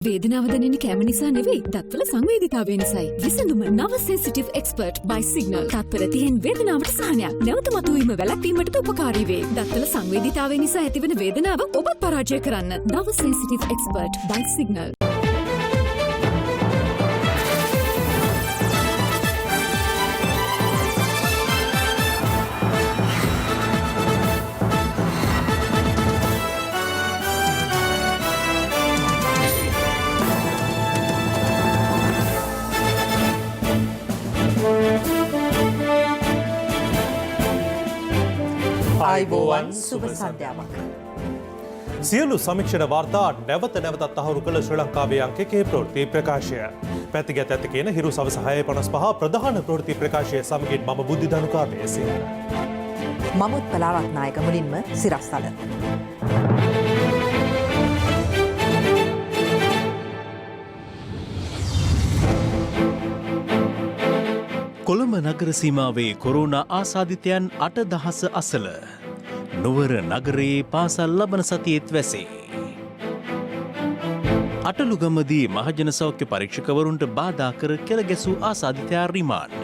වේදනාව දැනෙන කැම නිසා නෙවෙයි දත්වල සංවේදීතාවය නිසායි. විසඳුම නව සෙන්සිටිව් එක්ස්පර්ට් by සිග්නල්. තත්පර 30න් වේදනාවට සහනයක්. නැවත මතුවීම වැළැක්වීමටද උපකාරී වේ. දත්වල සංවේදීතාවය නිසා ඇතිවන වේදනාව ඔබත් පරාජය කරන්න. නව සෙන්සිටිව් එක්ස්පර්ට් by සිග්නල්. ආයිබෝවන් සුබ සන්ධ්‍යාවක්. සියලු සමීක්ෂණ වාර්තා නැවත නැවතත් තහවුරු කළ ශ්‍රී ලංකාවේ අංක එකේ ප්‍රවෘත්ති ප්‍රකාශය. පැතිගත ඇත කියන හිරු සවස 6:55 ප්‍රධාන ප්‍රවෘත්ති ප්‍රකාශය සමගින් මම බුද්ධි ධනුකාවේ සිට. මමුත් පලාවක් නායක මුලින්ම සිරස්තල. කොළඹ නගර සීමාවේ කොරෝනා ආසාදිතයන් 8,000 අසල. නුවර නගරයේ පාසල් ලබන සතියේත් වැසේ. අටලුගමදී මහජන සෞඛ්‍ය පරීක්ෂකවරුන්ට බාධා කර කෙළ ගැසූ ආසාදිතයා රිමාන්ඩ්.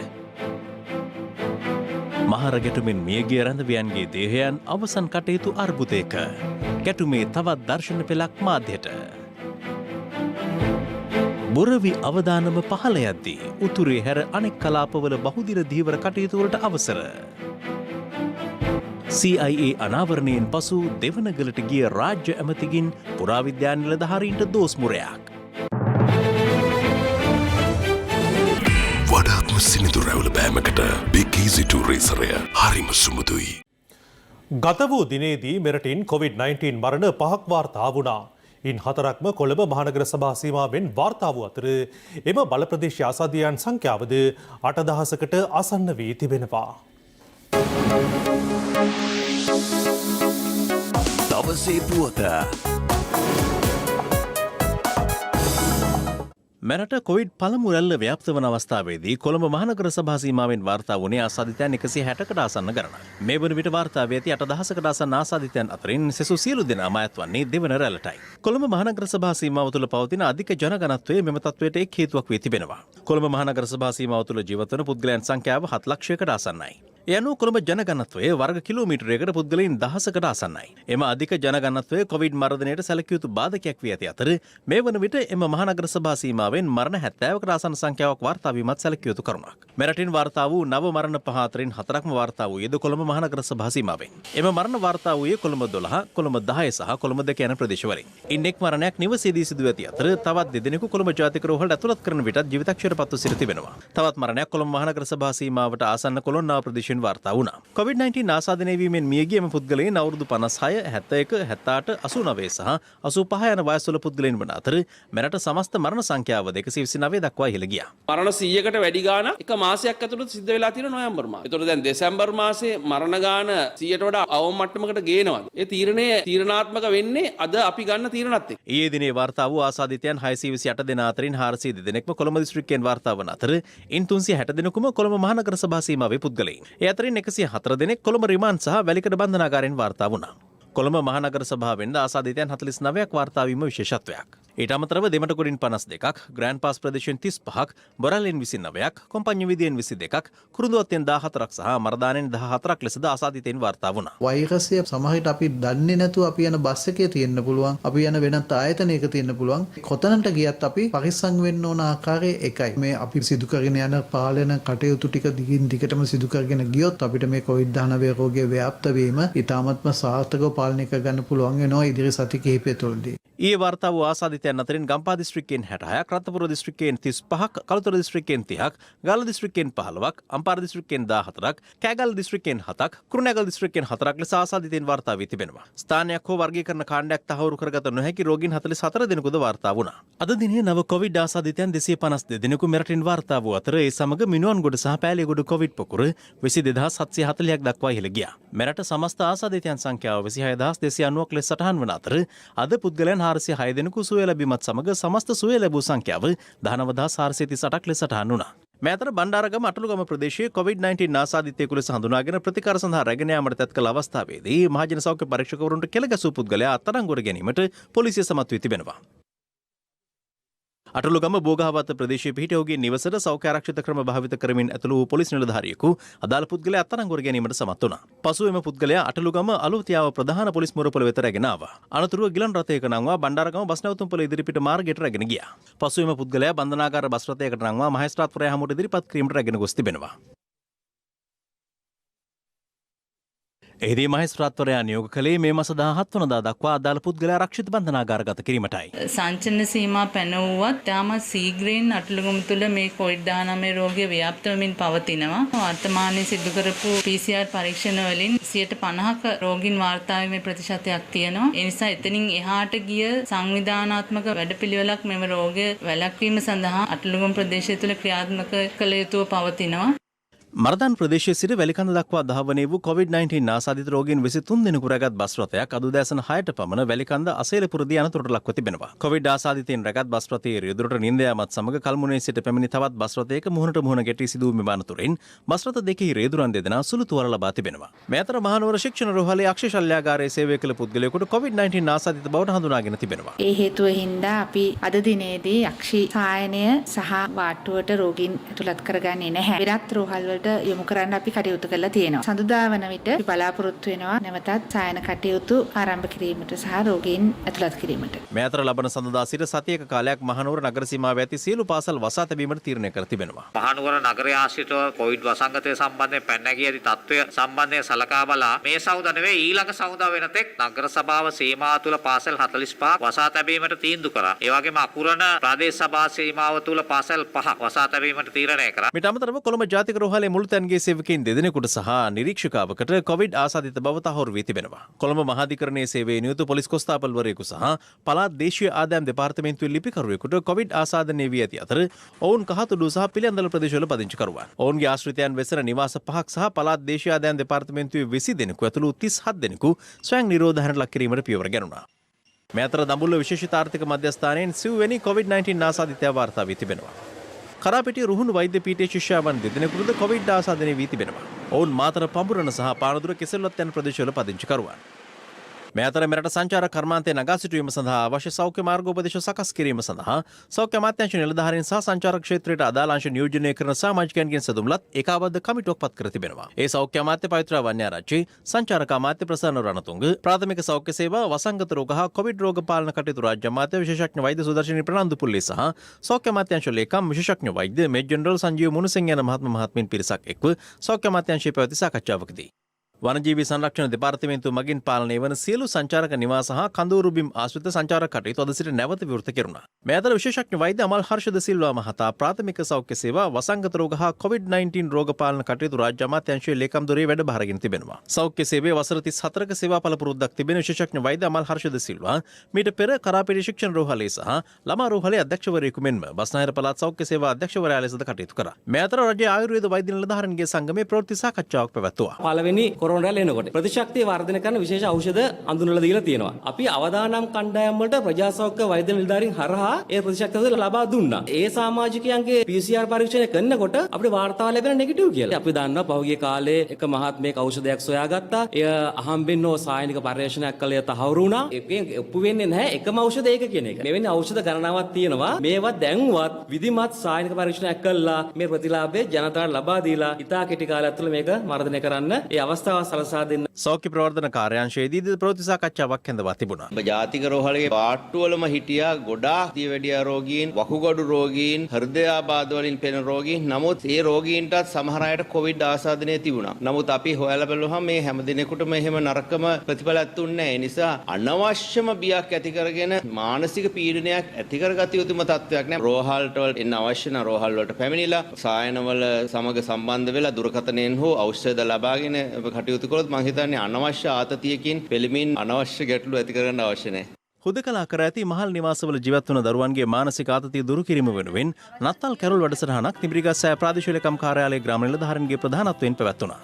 මහර ගැටුමෙන් මියගිය රැඳවියන්ගේ දේහයන් අවසන් කටයුතු අර්බුදයක. ගැටුමේ තවත් දර්ශන පෙළක් මාධ්‍යට. බොරවි අවදානම පහළ යද්දී උතුරේ හැර අනෙක් කලාපවල බහුදින දීවර කටයුතුවලට අවසර. CIA අනාවරණයෙන් පසු දෙවනගලට ගිය රාජ්‍ය ඇමතිගින් පුරාවිද්‍යා නිලධාරීන්ට දෝස්මුරයක්. වඩාත්ම සිනිදු රැවුල බෑමකට Big Easy 2 රේසරය හරිම සුමුදුයි. ගත වූ දිනේදී මෙරටින් COVID-19 මරණ 5ක් වාර්තා වුණා. ඉන් 4ක්ම කොළඹ මහනගර සභා සීමාවෙන් වාර්තා වූ අතර එම බල ප්‍රදේශ ආසාදිතයන් සංඛ්‍යාවද 8,000කට ආසන්න වී තිබෙනවා. දවසේ පුවත මෙරට කොවිඩ් පළමු රැල්ල ව්‍යාප්ත වන අවස්ථාවේදී කොළඹ මහනගර සභා සීමාවෙන් වාර්තා වුණේ ආසාදිතයන් 160කට ආසන්න ගණනක්. මේ වන විට වාර්තා වී ඇති 8,000කට ආසන්න ආසාදිතයන් අතරින් සෙසු සියලු දෙනාම අයත් වන්නේ දෙවන රැල්ලටයි. කොළඹ මහනගර සභා සීමාව තුළ පවතින අධික ජනගණත්වය මෙම තත්ත්වයට එක් හේතුවක් වී තිබෙනවා. කොළඹ මහනගර සභා සීමාව තුළ ජීවත් වන පුද්ගලයන් සංඛ්‍යාව 7 ලක්ෂයකට ආසන්නයි. ඒ අනුව කොළඹ ජනගණත්වය වර්ග කිලෝමීටරයකට පුද්ගලයන් 1000කට ආසන්නයි. එම අධික ජනගණත්වය කොවිඩ් මර්ධනයට සැලකිය යුතු බාධකයක් වී ඇති අතර මේ වන විට එම මහනගර සභා සීමාවෙන් මරණ 70කට ආසන්න සංඛ්‍යාවක් වාර්තා වීමත් සැලකිය යුතු කරුණක්. මෙරටින් වාර්තා වූ නව මරණ 5 අතරින් 4ක්ම වාර්තා වූයේද කොළඹ මහනගර සභා සීමාවෙන්. එම මරණ වාර්තා වූයේ කොළඹ 12, කොළඹ 10 සහ කොළඹ 2 යන ප්‍රදේශවලින්. ඉන් එක් මරණයක් නිවසේදී සිදු ඇති අතර තවත් දෙදෙනෙකු කොළඹ ජාතික රෝහලට ඇතුළත් කරන විටත් ජීවිතක්ෂයට පත්ව සිට තිබෙනවා. තවත් මරණයක් කොළඹ මහනගර සභා සීමාවට ආසන්න කොළොන්නාව ප්‍රදේශයෙන් වාර්තා වුණා. COVID-19 ආසාදනය වීමෙන් මියගිය එම පුද්ගලයන් අවුරුදු 56, 71, 78, 89 සහ 85 යන වයස්වල පුද්ගලයන් වන අතර මෙරට සමස්ත මරණ සංඛ්‍යාව 229 දක්වා ඉහළ ගියා. මරණ 100කට වැඩි ගාණක් එක මාසයක් ඇතුළත සිද්ධ වෙලා තියෙන නොවැම්බර් මාසෙ. ඒතකොට දැන් දෙසැම්බර් මාසේ මරණ ගාණ 100ට වඩා අවම මට්ටමකට ගේනවා. ඒ තීරණය තීරණාත්මක වෙන්නේ අද අපි ගන්න තීරණත් එක්ක. ඊයේ දිනේ වාර්තා වූ ආසාදිතයන් 628 දෙනා අතරින් 402 දෙනෙක්ම කොළඹ දිස්ත්‍රික්කයෙන් වාර්තා වන අතර ඉන් 360 දෙනෙකුම කොළඹ මහනගර සභා සීමාවේ පුද්ගලයන්. ඒ අතරින් 104 දෙනෙක් කොළඹ රිමාන්ඩ් සහ වැලිකඩ බන්ධනාගාරයෙන් වාර්තා වුණා. කොළඹ මහනගර සභාවෙන් ආසාදිතයන් 49ක් වාර්තා වීම විශේෂත්වයක්. ඊට අමතරව දෙමටගොඩින් 52ක්, ග්‍රෑන්ඩ් පාස් ප්‍රදේශයෙන් 35ක්, බොරැල්ලෙන් 29ක්, කොම්පඤ්ඤි විදියෙන් 22ක්, කුරුඳුවත්තෙන් 14ක් සහ මරදානෙන් 14ක් ලෙසද ආසාදිතයන් වාර්තා වුණා. වෛරසය සමහරවිට අපි දන්නේ නැතුව අපි යන බස් එකේ තියෙන්න පුළුවන්, අපි යන වෙනත් ආයතනයක තියෙන්න පුළුවන්. කොතනට ගියත් අපි පරිස්සම් වෙන්න ඕන ආකාරය එකයි. මේ අපි සිදු කරගෙන යන පාලන කටයුතු ටික දිගින් දිගටම සිදු කරගෙන ගියොත් අපිට මේ COVID-19 රෝගය ව්‍යාප්ත වීම ඉතාමත්ම සාර්ථකව පාලනය කරගන්න පුළුවන් වෙනවා ඉදිරි සති කිහිපය තුළදී. ඊයේ වාර්තා වූ ආසාදිතයන් අතරින් ගම්පහ දිස්ත්‍රික්කයෙන් 66ක්, රත්නපුර දිස්ත්‍රික්කයෙන් 35ක්, කළුතර දිස්ත්‍රික්කයෙන් 30ක්, ගාල්ල දිස්ත්‍රික්කයෙන් 15ක්, අම්පාර දිස්ත්‍රික්කයෙන් 14ක්, කෑගල්ල දිස්ත්‍රික්කයෙන් 7ක්, කුරුණෑගල දිස්ත්‍රික්කයෙන් 4ක් ලෙස ආසාදිතයන් වාර්තා වී තිබෙනවා. ස්ථානයක් හෝ වර්ගීකරණ කාණ්ඩයක් තහවුරු කරගත නොහැකි රෝගීන් 44 දෙනෙකුද වාර්තා වුණා. අද දිනේ නව කොවිඩ් ආසාදිතයන් 252 දෙනෙකු මෙරටින් වාර්තා වූ අතර ඒ සමග මිනුවන්ගොඩ සහ පෑලියගොඩ කොවිඩ් පොකුර 22740ක් දක්වා ඉහළ ගියා. මෙරට සමස්ත ආසාදිතයන් සංඛ්‍යාව 26290ක් ලෙස සටහන් වන අතර අද පුද්ගලයන් 406 දෙනෙකු සුවය ලැබීමත් සමග සමස්ත සුවය ලැබූ සංඛ්‍යාව 19438ක් ලෙස සටහන් වුණා. මේ අතර බණ්ඩාරගම අටලුගම ප්‍රදේශයේ COVID-19 ආසාදිතයෙකු ලෙස හඳුනාගෙන ප්‍රතිකාර සඳහා රැගෙන යාමට තැත් කළ අවස්ථාවේදී මහජන සෞඛ්‍ය පරීක්ෂකවරුන්ට කෙළ ගැසූ පුද්ගලයා අත්අඩංගුවට ගැනීමට පොලිසිය සමත් වී තිබෙනවා. අටලුගම බෝගහවත්ත ප්‍රදේශයේ පිහිට ඔහුගේ නිවසට සෞඛ්‍ය ආරක්ෂිත ක්‍රම භාවිත කරමින් ඇතුළු වූ පොලිස් නිලධාරියෙකු අදාළ පුද්ගලයා අත්අඩංගුවට ගැනීමට සමත් වුණා. පසුව එම පුද්ගලයා අටලුගම අලුතියාව ප්‍රධාන පොලිස් මුරපොළ වෙත රැගෙන ආවා. අනතුරුව ගිලන් රථයක නංවා බණ්ඩාරගම බස් නැවතුම්පොළ ඉදිරිපිට මාර්ගයට රැගෙන ගියා. පසුව එම පුද්ගලයා බන්ධනාගාර බස් රථයකට නංවා මහේස්ත්‍රාත්වරයා හමුවට ඉදිරිපත් කිරීමට රැගෙන ගොස් තිබෙනවා. එහිදී මහේස්ත්‍රාත්වරයා නියෝග කළේ මේ මාස 17 වනදා දක්වා අදාළ පුද්ගලයා ආරක්ෂිත බන්ධනාගාරගත කිරීමටයි. සංචලන සීමා පැනවුවත් තාම සීග්‍රයෙන් අටලුගම තුළ මේ COVID-19 රෝගය ව්‍යාප්ත වෙමින් පවතිනවා. වර්තමානයේ සිදු කරපු PCR පරීක්ෂණ වලින් 50% රෝගීන් වාර්තා වීමේ ප්‍රතිශතයක් තියෙනවා. ඒ නිසා එතනින් එහාට ගිය සංවිධානාත්මක වැඩපිළිවෙලක් මෙම රෝගය වැළැක්වීම සඳහා අටලුගම ප්‍රදේශය තුළ ක්‍රියාත්මක කළ යුතුව පවතිනවා. මරදාන් ප්‍රදේශයේ සිට වැලිකඳ දක්වා දහවනේ වූ COVID-19 ආසාදිත රෝගීන් 23 දෙනෙකු රැගත් බස් රථයක් අද උදෑසන 6ට පමණ වැලිකඳ අසේලපුරදී අනතුරට ලක්ව තිබෙනවා. COVID ආසාදිතයින් රැගත් බස් රථයේ රියදුරට නින්ද යාමත් සමග කල්මුනේ සිට පැමිණි තවත් බස් රථයක මුහුණට මුහුණ ගැටී සිදු වූ අනතුරින් බස් රථ දෙකෙහි රියදුරන් දෙදෙනා සුළු තුවාල ලබා තිබෙනවා. මේ අතර මහනුවර ශික්ෂණ රෝහලේ අක්ෂය ශල්‍යාගාරයේ සේවය කළ පුද්ගලයෙකුට COVID-19 ආසාදිත බවට හඳුනාගෙන තිබෙනවා. ඒ හේතුව හින්දා අපි අද දිනේදී අක්ෂි සායනය සහ වාට්ටුවට රෝගීන් ඇතුළත් කරගන්නේ නැහැ. විරත් රෝහල් වලට යොමු කරන්න අපි කටයුතු කරලා තියෙනවා. සඳුදා වන විට අපි බලාපොරොත්තු වෙනවා නැවතත් සායන කටයුතු ආරම්භ කිරීමට සහ රෝගීන් ඇතුළත් කිරීමට. මේ අතර ලබන සඳුදා සිට සතියක කාලයක් මහනුවර නගර සීමාවේ ඇති සියලු පාසල් වසා තැබීමට තීරණය කර තිබෙනවා. මහනුවර නගරය ආශ්‍රිතව කොවිඩ් වසංගතය සම්බන්ධයෙන් පැන නැගී ඇති තත්ත්වය සම්බන්ධයෙන් සලකා බලා මේ සෞදා නෙවෙයි ඊළඟ සෞදා වෙනතෙක් නගර සභාව සීමාව තුළ පාසල් 45ක් වසා තැබීමට තීන්දුව කරා. ඒ වගේම අකුරණ ප්‍රදේශ සභා සීමාව තුළ පාසල් 5ක් වසා තැබීමට තීරණය කරා. මිට අමතරව කොළඹ ජාතික රෝහලේ මුළුතැන්ගේ සේවකයින් දෙදෙනෙකුට සහ නිරීක්ෂකාවකට කොවිඩ් ආසාදිත බව තහවුරු වී තිබෙනවා. කොළඹ මහාධිකරණයේ සේවයේ නියුතු පොලිස් කොස්තාපල්වරයෙකු සහ පළාත් දේශීය ආදායම් දෙපාර්තමේන්තුවේ ලිපිකරුවෙකුට කොවිඩ් ආසාදනය වී ඇති අතර ඔවුන් කහතුඩු සහ පිළියන්දල ප්‍රදේශවල පදිංචිකරුවන්. ඔවුන්ගේ ආශ්‍රිතයන් වෙසෙන නිවාස 5ක් සහ පළාත් දේශීය ආදායම් දෙපාර්තමේන්තුවේ 20 දෙනෙකු ඇතුළු 37 දෙනෙකු ස්වයං නිරෝධායනට ලක් කිරීමට පියවර ගැනුණා. මේ අතර දඹුල්ල විශේෂිත ආර්ථික මධ්‍යස්ථානයෙන් 9 වෙනි COVID-19 ආසාදිතයා වාර්තා වී තිබෙනවා. කරාපිටිය රුහුණු වෛද්‍ය පීඨයේ ශිෂ්‍යාවන් දෙදෙනෙකුට කොවිඩ් ආසාදනය වී තිබෙනවා. ඔවුන් මාතර පඹුරන සහ පානදුර කෙසෙල්වත් යන ප්‍රදේශවල පදිංචිකරුවන්. මේ අතර මෙරට සංචාරක කර්මාන්තය නගා සිටුවීම සඳහා අවශ්‍ය සෞඛ්‍ය මාර්ගෝපදේශ සකස් කිරීම සඳහා සෞඛ්‍ය අමාත්‍යාංශ නිලධාරීන් සහ සංචාරක ක්ෂේත්‍රයට අදාළ අංශ නියෝජනය කරන සමාජිකයන්ගෙන් සැදුම්ලත් ඒකාබද්ධ කමිටුවක් පත් කර තිබෙනවා. ඒ සෞඛ්‍ය අමාත්‍ය පවිත්‍රා වන්‍යාරච්චි, සංචාරක අමාත්‍ය ප්‍රසන්න රණතුංග, ප්‍රාථමික සෞඛ්‍ය සේවා, වසංගත රෝග හා කොවිඩ් රෝග පාලන කටයුතු රාජ්‍ය අමාත්‍ය විශේෂඥ වෛද්‍ය සුදර්ශනී ප්‍රනාන්දු පුල්ලේ සහ සෞඛ්‍ය අමාත්‍යාංශ ලේකම් විශේෂඥ වෛද්‍ය මේජර් ජෙනරල් සංජීව මුණසිංහ යන මහත්මීන් පිරිසක් එක්ව සෞඛ්‍ය අමාත්‍යාංශයේ පැවති සාකච්ඡාවකදී වනජීවී සංරක්ෂණ දෙපාර්තමේන්තුව මගින් පාලනය වන සියලු සංචාරක නිවාස හා කඳවුරු බිම් ආශ්‍රිත සංචාරක කටයුතු අද සිට නැවත විවෘත කෙරුණා. මේ අතර විශේෂඥ වෛද්‍ය අමල් හර්ෂද සිල්වා මහතා ප්‍රාථමික සෞඛ්‍ය සේවා, වසංගත රෝග හා COVID-19 රෝග පාලන කටයුතු රාජ්‍ය අමාත්‍යාංශයේ ලේකම් දොරේ වැඩබාරගෙන තිබෙනවා. සෞඛ්‍ය සේවයේ වසර 34ක සේවා පළපුරුද්දක් තිබෙන විශේෂඥ වෛද්‍ය අමල් හර්ෂද සිල්වා මීට පෙර කරාපිටිය ශික්ෂණ රෝහලේ සහ ළමා රෝහලේ අධ්‍යක්ෂවරයෙකු මෙන්ම බස්නාහිර පළාත් සෞඛ්‍ය සේවා අධ්‍යක්ෂවරයා ලෙසද කටයුතු කරා. මේ අතර රජයේ ආයුර්වේද වෛද්‍ය නිලධාරීන්ගේ සංගමයේ ප්‍රවෘත්ති සාකච්ඡාවක් පැවැත්වුවා. පළවෙනි කොරෝනා රැළ එනකොට ප්‍රතිශක්තිය වර්ධනය කරන විශේෂ ඖෂධ අඳුනලා දීලා තියෙනවා. අපි අවදානම් කණ්ඩායම් වලට ප්‍රජාසෞඛ්‍ය වෛද්‍ය නිලධාරීන් හරහා ඒ ප්‍රතිශක්තිය ලබා දුන්නා. ඒ සමාජිකයන්ගේ PCR පරීක්ෂණය කරනකොට අපිට වාර්තා ලැබෙන නෙගටිව් කියලා. අපි දන්නවා පහුගිය කාලේ එක මහත්මයෙක් ඖෂධයක් සොයාගත්තා. එය අහම්බෙන් හෝ සායනික පරීක්ෂණයක් කළේ තහවුරු වුණා. ඒකෙන් ඔප්පු වෙන්නේ නැහැ එකම ඖෂධ ඒක කියන එක. මෙවැනි ඖෂධ ගණනාවක් තියෙනවා. මේවා දැන්වත් විධිමත් සායනික පරීක්ෂණයක් කළා මේ ප්‍රතිලාභය ජනතාවට ලබා දීලා ඉතා කෙටි කාලයක් තුළ මේක වර්ධනය කරන්න ඒ අවස්ථාව සලසා දෙන්න සෞඛ්‍ය ප්‍රවර්ධන කාර්යාංශයේදී ප්‍රවෘත්ති සාකච්ඡාවක් හැඳවා තිබුණා. ජාතික රෝහලේ වාට්ටුවලම හිටියා ගොඩාක් දියවැඩියා රෝගීන්, වකුගඩු රෝගීන්, හෘදයාබාධ වලින් පෙළෙන රෝගීන්. නමුත් ඒ රෝගීන්ටත් සමහර අයට කොවිඩ් ආසාදනය තිබුණා. නමුත් අපි හොයලා බලුවහම මේ හැම දිනෙකටම එහෙම නරකම ප්‍රතිඵලයක් දුන්නේ නැහැ. ඒ නිසා අනවශ්‍යම බියක් ඇති කරගෙන මානසික පීඩනයක් ඇති කරගත යුතුම තත්ත්වයක් නෑ. රෝහල්ට එන්න අවශ්‍ය නම් රෝහල් වලට පැමිණිලා සායනවල සමග සම්බන්ධ වෙලා දුරකථනයෙන් හෝ ඖෂධ ලබාගෙන කටයුතු කළොත් මම හිතන්නේ අනවශ්‍ය ආතතියකින් පෙළමින් අනවශ්‍ය ගැටලු ඇති කරගන්න අවශ්‍ය නැහැ. හුදකලා කර ඇති මහල් නිවාසවල ජීවත් වන දරුවන්ගේ මානසික ආතතිය දුරු කිරීම වෙනුවෙන් නත්තල් කැරොල් වැඩසටහනක් තිඹිරිගස්සෑ ප්‍රාදේශීය ලේකම් කාර්යාලයේ ග්‍රාම නිලධාරීන්ගේ ප්‍රධානත්වයෙන් පැවැත්වුණා.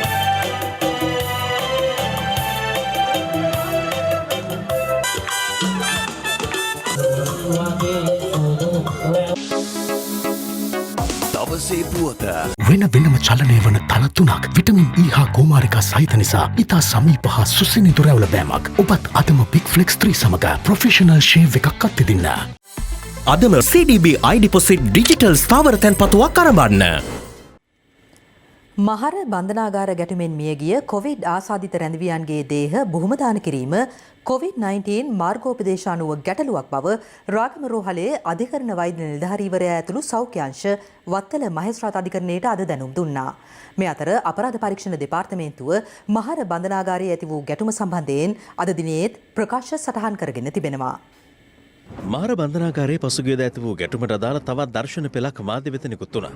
දවසේ පුවත වෙන වෙනම චලනය වන තල 3ක් විටමින් E හා කුමාරිකා සහිත නිසා ඉතා සමීප හා සුසිනිදු රැවුල බෑමක්. ඔබත් අදම බිග් ෆ්ලෙක්ස් 3 සමග ප්‍රොෆෙෂනල් ෂේව් එකක් අත්විඳින්න. අදම CDB iDeposit ඩිජිටල් ස්ථාවර තැන්පතුවක් අරඹන්න. මහර බන්ධනාගාර ගැටුමෙන් මියගිය කොවිඩ් ආසාදිත රැඳවියන්ගේ දේහ බොහොමදාන කිරීම COVID-19 මාර්ගෝපදේශ අනුව ගැටලුවක් බව රාගම රෝහලේ අධිකරණ වෛද්‍ය නිලධාරීවරයා ඇතුළු සෞඛ්‍ය අංශ වත්තල මහේස්ත්‍රාත් අධිකරණයට අද දැනුම් දුන්නා. මේ අතර අපරාධ පරීක්ෂණ දෙපාර්තමේන්තුව මහර බන්ධනාගාරයේ ඇති වූ ගැටුම සම්බන්ධයෙන් අද දිනේත් ප්‍රකාශ සටහන් කරගෙන තිබෙනවා. මහර බන්ධනාගාරයේ පසුගියදා ඇති වූ ගැටුමට අදාළ තවත් දර්ශන පෙළක් මාධ්‍ය වෙත නිකුත් වුණා.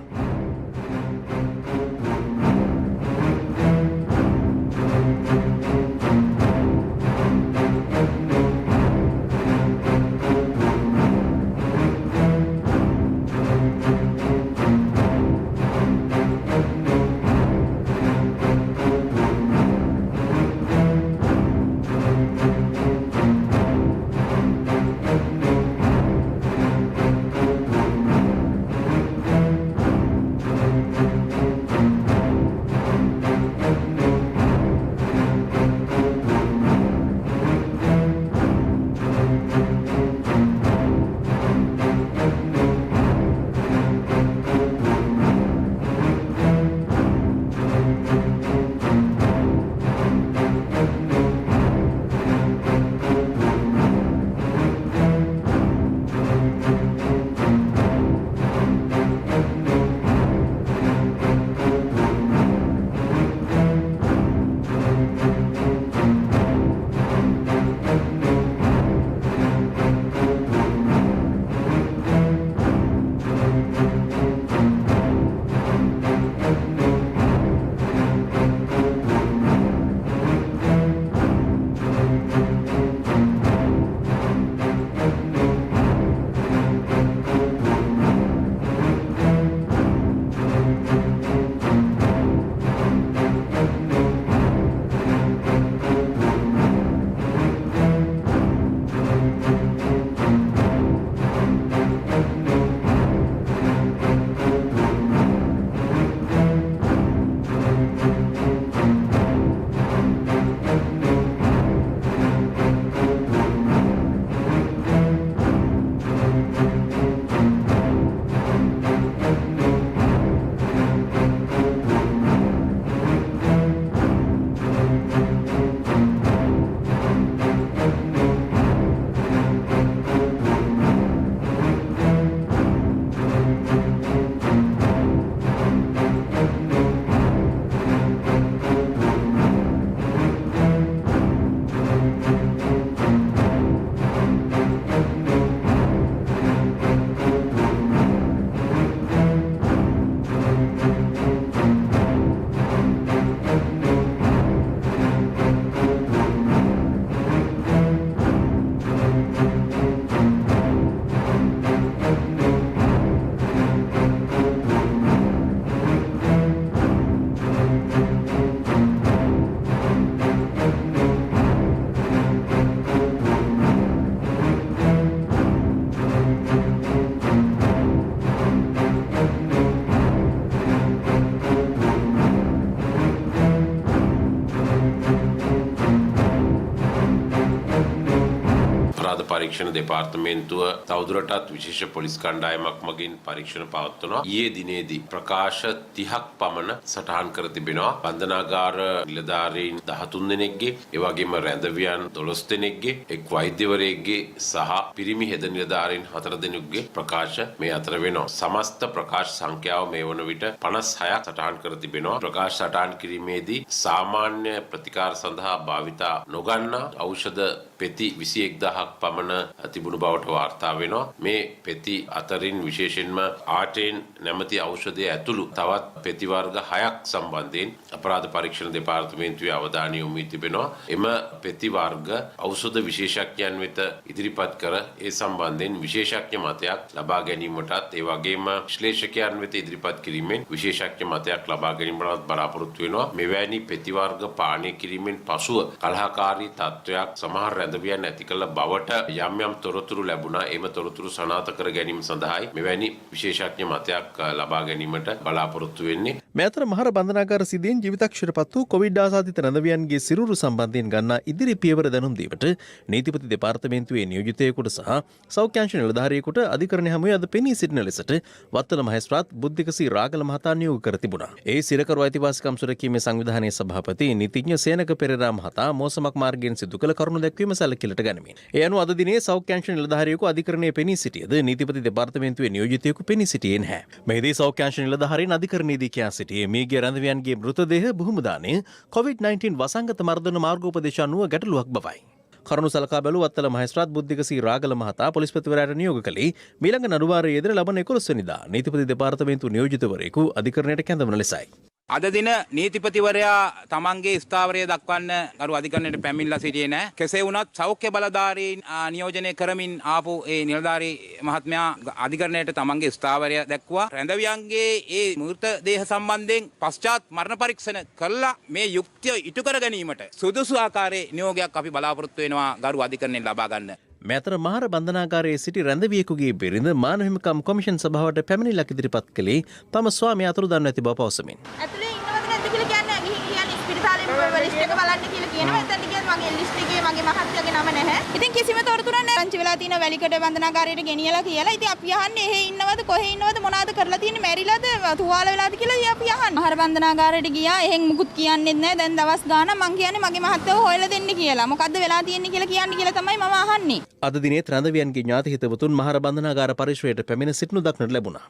පරීක්ෂණ දෙපාර්තමේන්තුව තවදුරටත් විශේෂ පොලිස් කණ්ඩායමක් මගින් පරීක්ෂණ පවත්වනවා. ඊයේ දිනේදී ප්‍රකාශ 30ක් පමණ සටහන් කර තිබෙනවා. බන්ධනාගාර නිලධාරීන් 13 දෙනෙක්ගේ, ඒ වගේම රැඳවියන් 12 දෙනෙක්ගේ, එක් වෛද්‍යවරයෙක්ගේ සහ පිරිමි හෙද නිලධාරීන් 4 දෙනෙකුගේ ප්‍රකාශ මේ අතර වෙනවා. සමස්ත ප්‍රකාශ සංඛ්‍යාව මේ වන විට 56ක් සටහන් කර තිබෙනවා. ප්‍රකාශ සටහන් කිරීමේදී සාමාන්‍ය ප්‍රතිකාර සඳහා භාවිතා නොගන්නා ඖෂධ පෙති 21000ක් පමණ තිබුණු බවට වාර්තා වෙනවා. මේ පෙති අතරින් විශේෂයෙන්ම ආටේන් නැමැති ඖෂධය ඇතුළු තවත් පෙති වර්ග 6ක් සම්බන්ධයෙන් අපරාධ පරීක්ෂණ දෙපාර්තමේන්තුවේ අවධානය යොමු වී තිබෙනවා. එම පෙති වර්ග ඖෂධ විශේෂඥයන් වෙත ඉදිරිපත් කර ඒ සම්බන්ධයෙන් විශේෂඥ මතයක් ලබා ගැනීමටත් ඒ වගේම විශ්ලේෂකයන් වෙත ඉදිරිපත් කිරීමෙන් විශේෂඥ මතයක් ලබා ගැනීමටත් බලාපොරොත්තු වෙනවා. මෙවැනි පෙති වර්ග පානය කිරීමෙන් පසුව කලහකාරී තත්ත්වයක් සමහර රැඳවියන් ඇති කළ බවට යම් යම් තොරතුරු ලැබුණා. එම තොරතුරු සනාථ කර ගැනීම සඳහායි මෙවැනි විශේෂඥ මතයක් ලබා ගැනීමට බලාපොරොත්තු වෙන්නේ. මේ අතර මහර බන්ධනාගාර සිදුවෙන් ජීවිතක්ෂරපත් වූ කොවිඩ් ආසාදිත රැඳවියන්ගේ සිරුරු සම්බන්ධයෙන් ගන්නා ඉදිරි පියවර දැනුම් දීමට නීතිපති දෙපාර්තමේන්තුවේ නියෝජිතයෙකුට සහ සෞඛ්‍යාංශ නිලධාරියෙකුට අධිකරණය හමුවේ අද පෙනී සිටින ලෙසට වත්තල මහේස්ත්‍රාත් බුද්ධිකසී රාගල මහතා නියෝග කර තිබුණා. ඒ සිරකරු අයිතිවාසිකම් සුරැකීමේ සංවිධානයේ සභාපති නීතිඥ සේනක පෙරේරා මහතා මෝසමක් මාර්ගයෙන් සිදු කළ කරුණු දැක්වීම සැලකිලිට ගනිමින් ඒ අනුව අද දිනේ සෞඛ්‍යාංශ නිලධාරියෙකු අධිකරණයේ පෙනී සිටියද නීතිපති දෙපාර්තමේන්තුවේ නියෝජිතයෙකු පෙනී සිටියේ නැහැ. මෙහිදී සෞඛ්‍යාංශ නිලධාරීන් අධිකරණයේදී කියා සිටියේ මියගිය රැඳවියන්ගේ මෘතදේහ බුහුමුදානය COVID-19 වසංගත මර්දන මාර්ගෝපදේශ අනුව ගැටලුවක් බවයි. කරුණු සලකා බැලූ වත්තල මහේස්ත්‍රාත් බුද්ධිකසී රාගල මහතා පොලිස්පතිවරයාට නියෝග කළේ මීළඟ නඩුවාරයේ යෙදෙන ලබන 11 වෙනිදා නීතිපති දෙපාර්තමේන්තු නියෝජිතවරයෙකු අධිකරණයට කැඳවන ලෙසයි. අද දින නීතිපතිවරයා තමන්ගේ ස්ථාවරය දක්වන්න ගරු අධිකරණයට පැමිණලා සිටියේ නැහැ. කෙසේ වුණත් සෞඛ්‍ය බලධාරීන් නියෝජනය කරමින් ආපු ඒ නිලධාරී මහත්මයා අධිකරණයට තමන්ගේ ස්ථාවරය දැක්වුවා. රැඳවියන්ගේ ඒ මෘත දේහ සම්බන්ධයෙන් පශ්චාත් මරණ පරීක්ෂණ කළා මේ යුක්තිය ඉටු කර ගැනීමට සුදුසු ආකාරයේ නියෝගයක් අපි බලාපොරොත්තු වෙනවා ගරු අධිකරණයෙන් ලබා ගන්න. මේ අතර මහර බන්ධනාගාරයේ සිටි රැඳවියෙකුගේ බිරිඳ මානව හිමිකම් කොමිෂන් සභාවට පැමිණිල්ලක් ඉදිරිපත් කළේ තම ස්වාමියා අතුරුදන් ඇති බව පවසමින්. ඇතුලේ ඉන්නවද නැද්ද කියලා කියන්නේ ගිහින් ඉස්පිරිතාලේ ලිස්ට් එක බලන්න කියලා කියනවා. එතනට ගියත් මගේ ලිස්ට් එකේ මගේ මහත්තයාගේ නම නැහැ. ඉතින් කිසිම තොරතුරක් නැහැ. රංචි වෙලා තියෙන වැලිකඩ බන්ධනාගාරයට ගෙනියලා කියලා. ඉතින් අපි අහන්නේ එහෙ ඉන්නවද කොහෙ ඉන්නවද මොනවද කරලා තියෙන්නේ මැරිලාද තුවාල වෙලාද කියලා අපි අහන්නේ. මහර බන්ධනාගාරයට ගියා එහෙන් මුකුත් කියන්නෙත් නැහැ. දැන් දවස් ගාණක් මං කියන්නේ මගේ මහත්තයාව හොයලා දෙන්න කියලා. මොකද්ද වෙලා තියෙන්නේ කියලා කියන්නේ කියලා තමයි මම අහන්නේ. අද දිනේ රැඳවියන්ගේ ඥාති හිතවතුන් මහර බන්ධනාගාර පරිශ්‍රයට පැමිණ සිටිනු දක්නට ලැබුණා.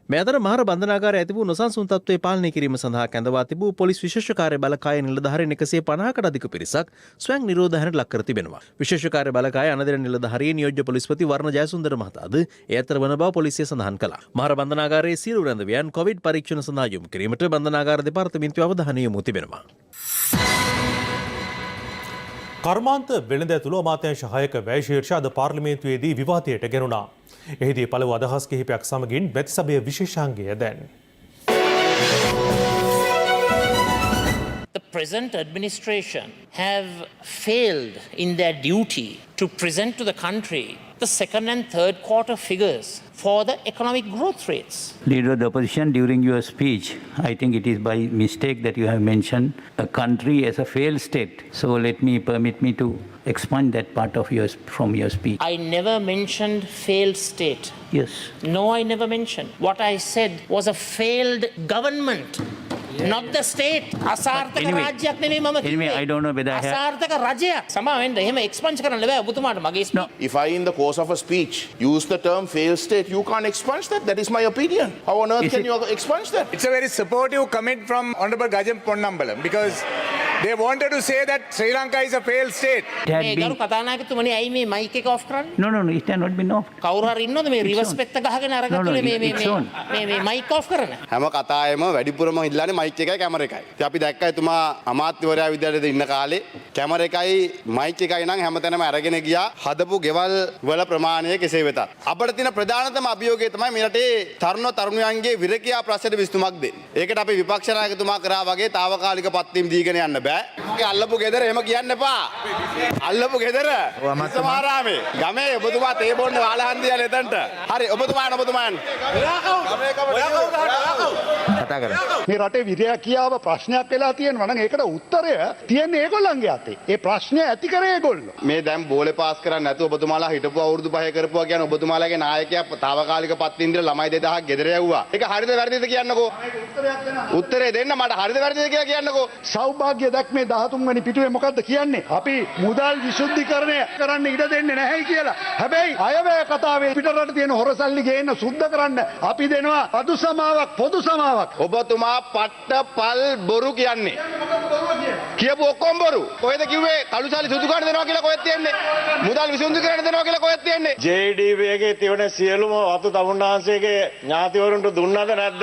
මේ අතර මහර බන්ධනාගාරය ඇති වූ නොසන්සුන් තත්ත්වය පාලනය කිරීම සඳහා කැඳවා තිබූ පොලිස් විශේෂ කාර්ය බලකාය නිලධාරීන් 150කට අධික පිරිසක් ස්වයං නිරෝධායනයට ලක් කර තිබෙනවා. විශේෂ කාර්ය බලකාය අනදින නිලධාරී නියෝජ්‍ය පොලිස්පති වර්ණ ජයසුන්දර මහතාද ඒ අතර වන බව පොලිසිය සඳහන් කළා. මහර බන්ධනාගාරයේ සියලු රැඳවියන් කොවිඩ් පරීක්ෂණ සඳහා යොමු කිරීමට බන්ධනාගාර දෙපාර්තමේන්තුව අවධානය යොමු තිබෙනවා. කර්මාන්ත වෙළඳ ඇතුළු අමාත්‍යාංශ 6ක වැය ශීර්ෂ අද පාර්ලිමේන්තුවේදී විවාදයට ගෙනුණා. එහිදී පළව අදහස් කිහිපයක් සමගින් මැති සභය විශේෂාංගය දැන්. The present administration have failed in their duty to present to the country the second and third quarter figures for the economic growth rates. Leader of the opposition, during your speech, I think it is by mistake that you have mentioned a country as a failed state. So permit me to expand that part of from your speech. I never mentioned failed state. Yes. No, I never mentioned. What I said was a failed government. Not the state. අසාර්ථක රාජ්‍යයක් නෙමෙයි මම කිව්වේ. Anyway, I don't know whether I have... අසාර්ථක රජයක්. සමාවෙන්න එහෙම එක්ස්පන්ජ් කරන්න බෑ ඔබතුමාට මගේ No, if I in the course of a speech use the term failed state, you can't expunge that. That is my opinion. How on earth can you expunge that? It's a very supportive comment from Honorable Gajam Ponnambalam because they wanted to say that Sri Lanka is a failed state. මේ ගරු කතානායකතුමනි ඇයි මේ mic එක of කරන්නේ? No, it cannot be off. කවුරු හරි ඉන්නවද මේ රිවර්ස් පෙත්ත ගහගෙන අරගත්තේ මේ මයික් ඔෆ් කරන? හැම කතාවෙම වැඩිපුරම ඉල්ලන්නේ මයික් එකයි කැමර එකයි. ඉතින් අපි දැක්කා එතුමා අමාත්‍යවරයා විදියට ඉන්න කාලේ කැමර එකයි මයික් එකයි නම් හැමතැනම අරගෙන ගියා හදපු ගෙවල් වල ප්‍රමාණය කෙසේ වෙතත්. අපිට තියෙන ප්‍රධානතම අභියෝගය තමයි මේ රටේ තරුණයන්ගේ විරකියා ප්‍රශ්නට විසඳුමක් දෙන්න. ඒකට අපි විපක්ෂ நாயකතුමා කරා වගේ తాවකාලික පත්වීම් දීගෙන යන්න බෑ. අල්ලපු ගෙදර එහෙම කියන්න එපා. අල්ලපු ගෙදර සමාරාමේ ගමේ ඔබතුමා තේ බොන්න වාලහන්දිය යන එතනට. හරි ඔබතුමාන කතා කරමු. මේ රටේ විරකියාව ප්‍රශ්නයක් වෙලා තියෙනවා නම් ඒකට උත්තරය තියෙන්නේ ඒගොල්ලන්ගේ අතේ. ඒ ප්‍රශ්නේ ඇති කරේ ඒගොල්ලෝ. මේ දැන් බෝලේ පාස් කරන්නේ නැතුව ඔබතුමාලා හිටපු අවුරුදු 5 කරපුවා කියන්නේ ඔබතුමාලාගේ නායකයා తాවකාලික පත්වීම් දීලා ළමයි 2000ක් ගෙදර යවුවා. ඒක හරිද වැරදිද කියන්නකෝ. උත්තරේ දෙන්න මට හරිද වැරදිද කියලා කියන්නකෝ. සෞභාග්‍ය දැක්මේ 13 වෙනි පිටුවේ මොකද්ද කියන්නේ? අපි මුදල් විශුද්ධීකරණය කරන්න ඉඩ දෙන්නේ නැහැ කියලා. හැබැයි අයවැය කතාවේ පිටරට තියෙන හොරසල්ලි ගේන්න සුද්ධ කරන්න අපි දෙනවා පොදු සමාවක්. ඔබතුමා පට්ට පල් බොරු කියන්නේ. කියපු ඔක්කොම බොරු. කොහෙද කිව්වේ කළුසාලි සුදු කරන්න දෙනවා කියලා කොහෙද තියන්නේ? මුදල් විසුද්ධීකරණය දෙනවා කියලා කොහෙද තියන්නේ? JDB එකේ තියෙන සියලුම වතු තමුන්නාන්සේගේ ඥාතිවරුන්ට දුන්නද නැද්ද?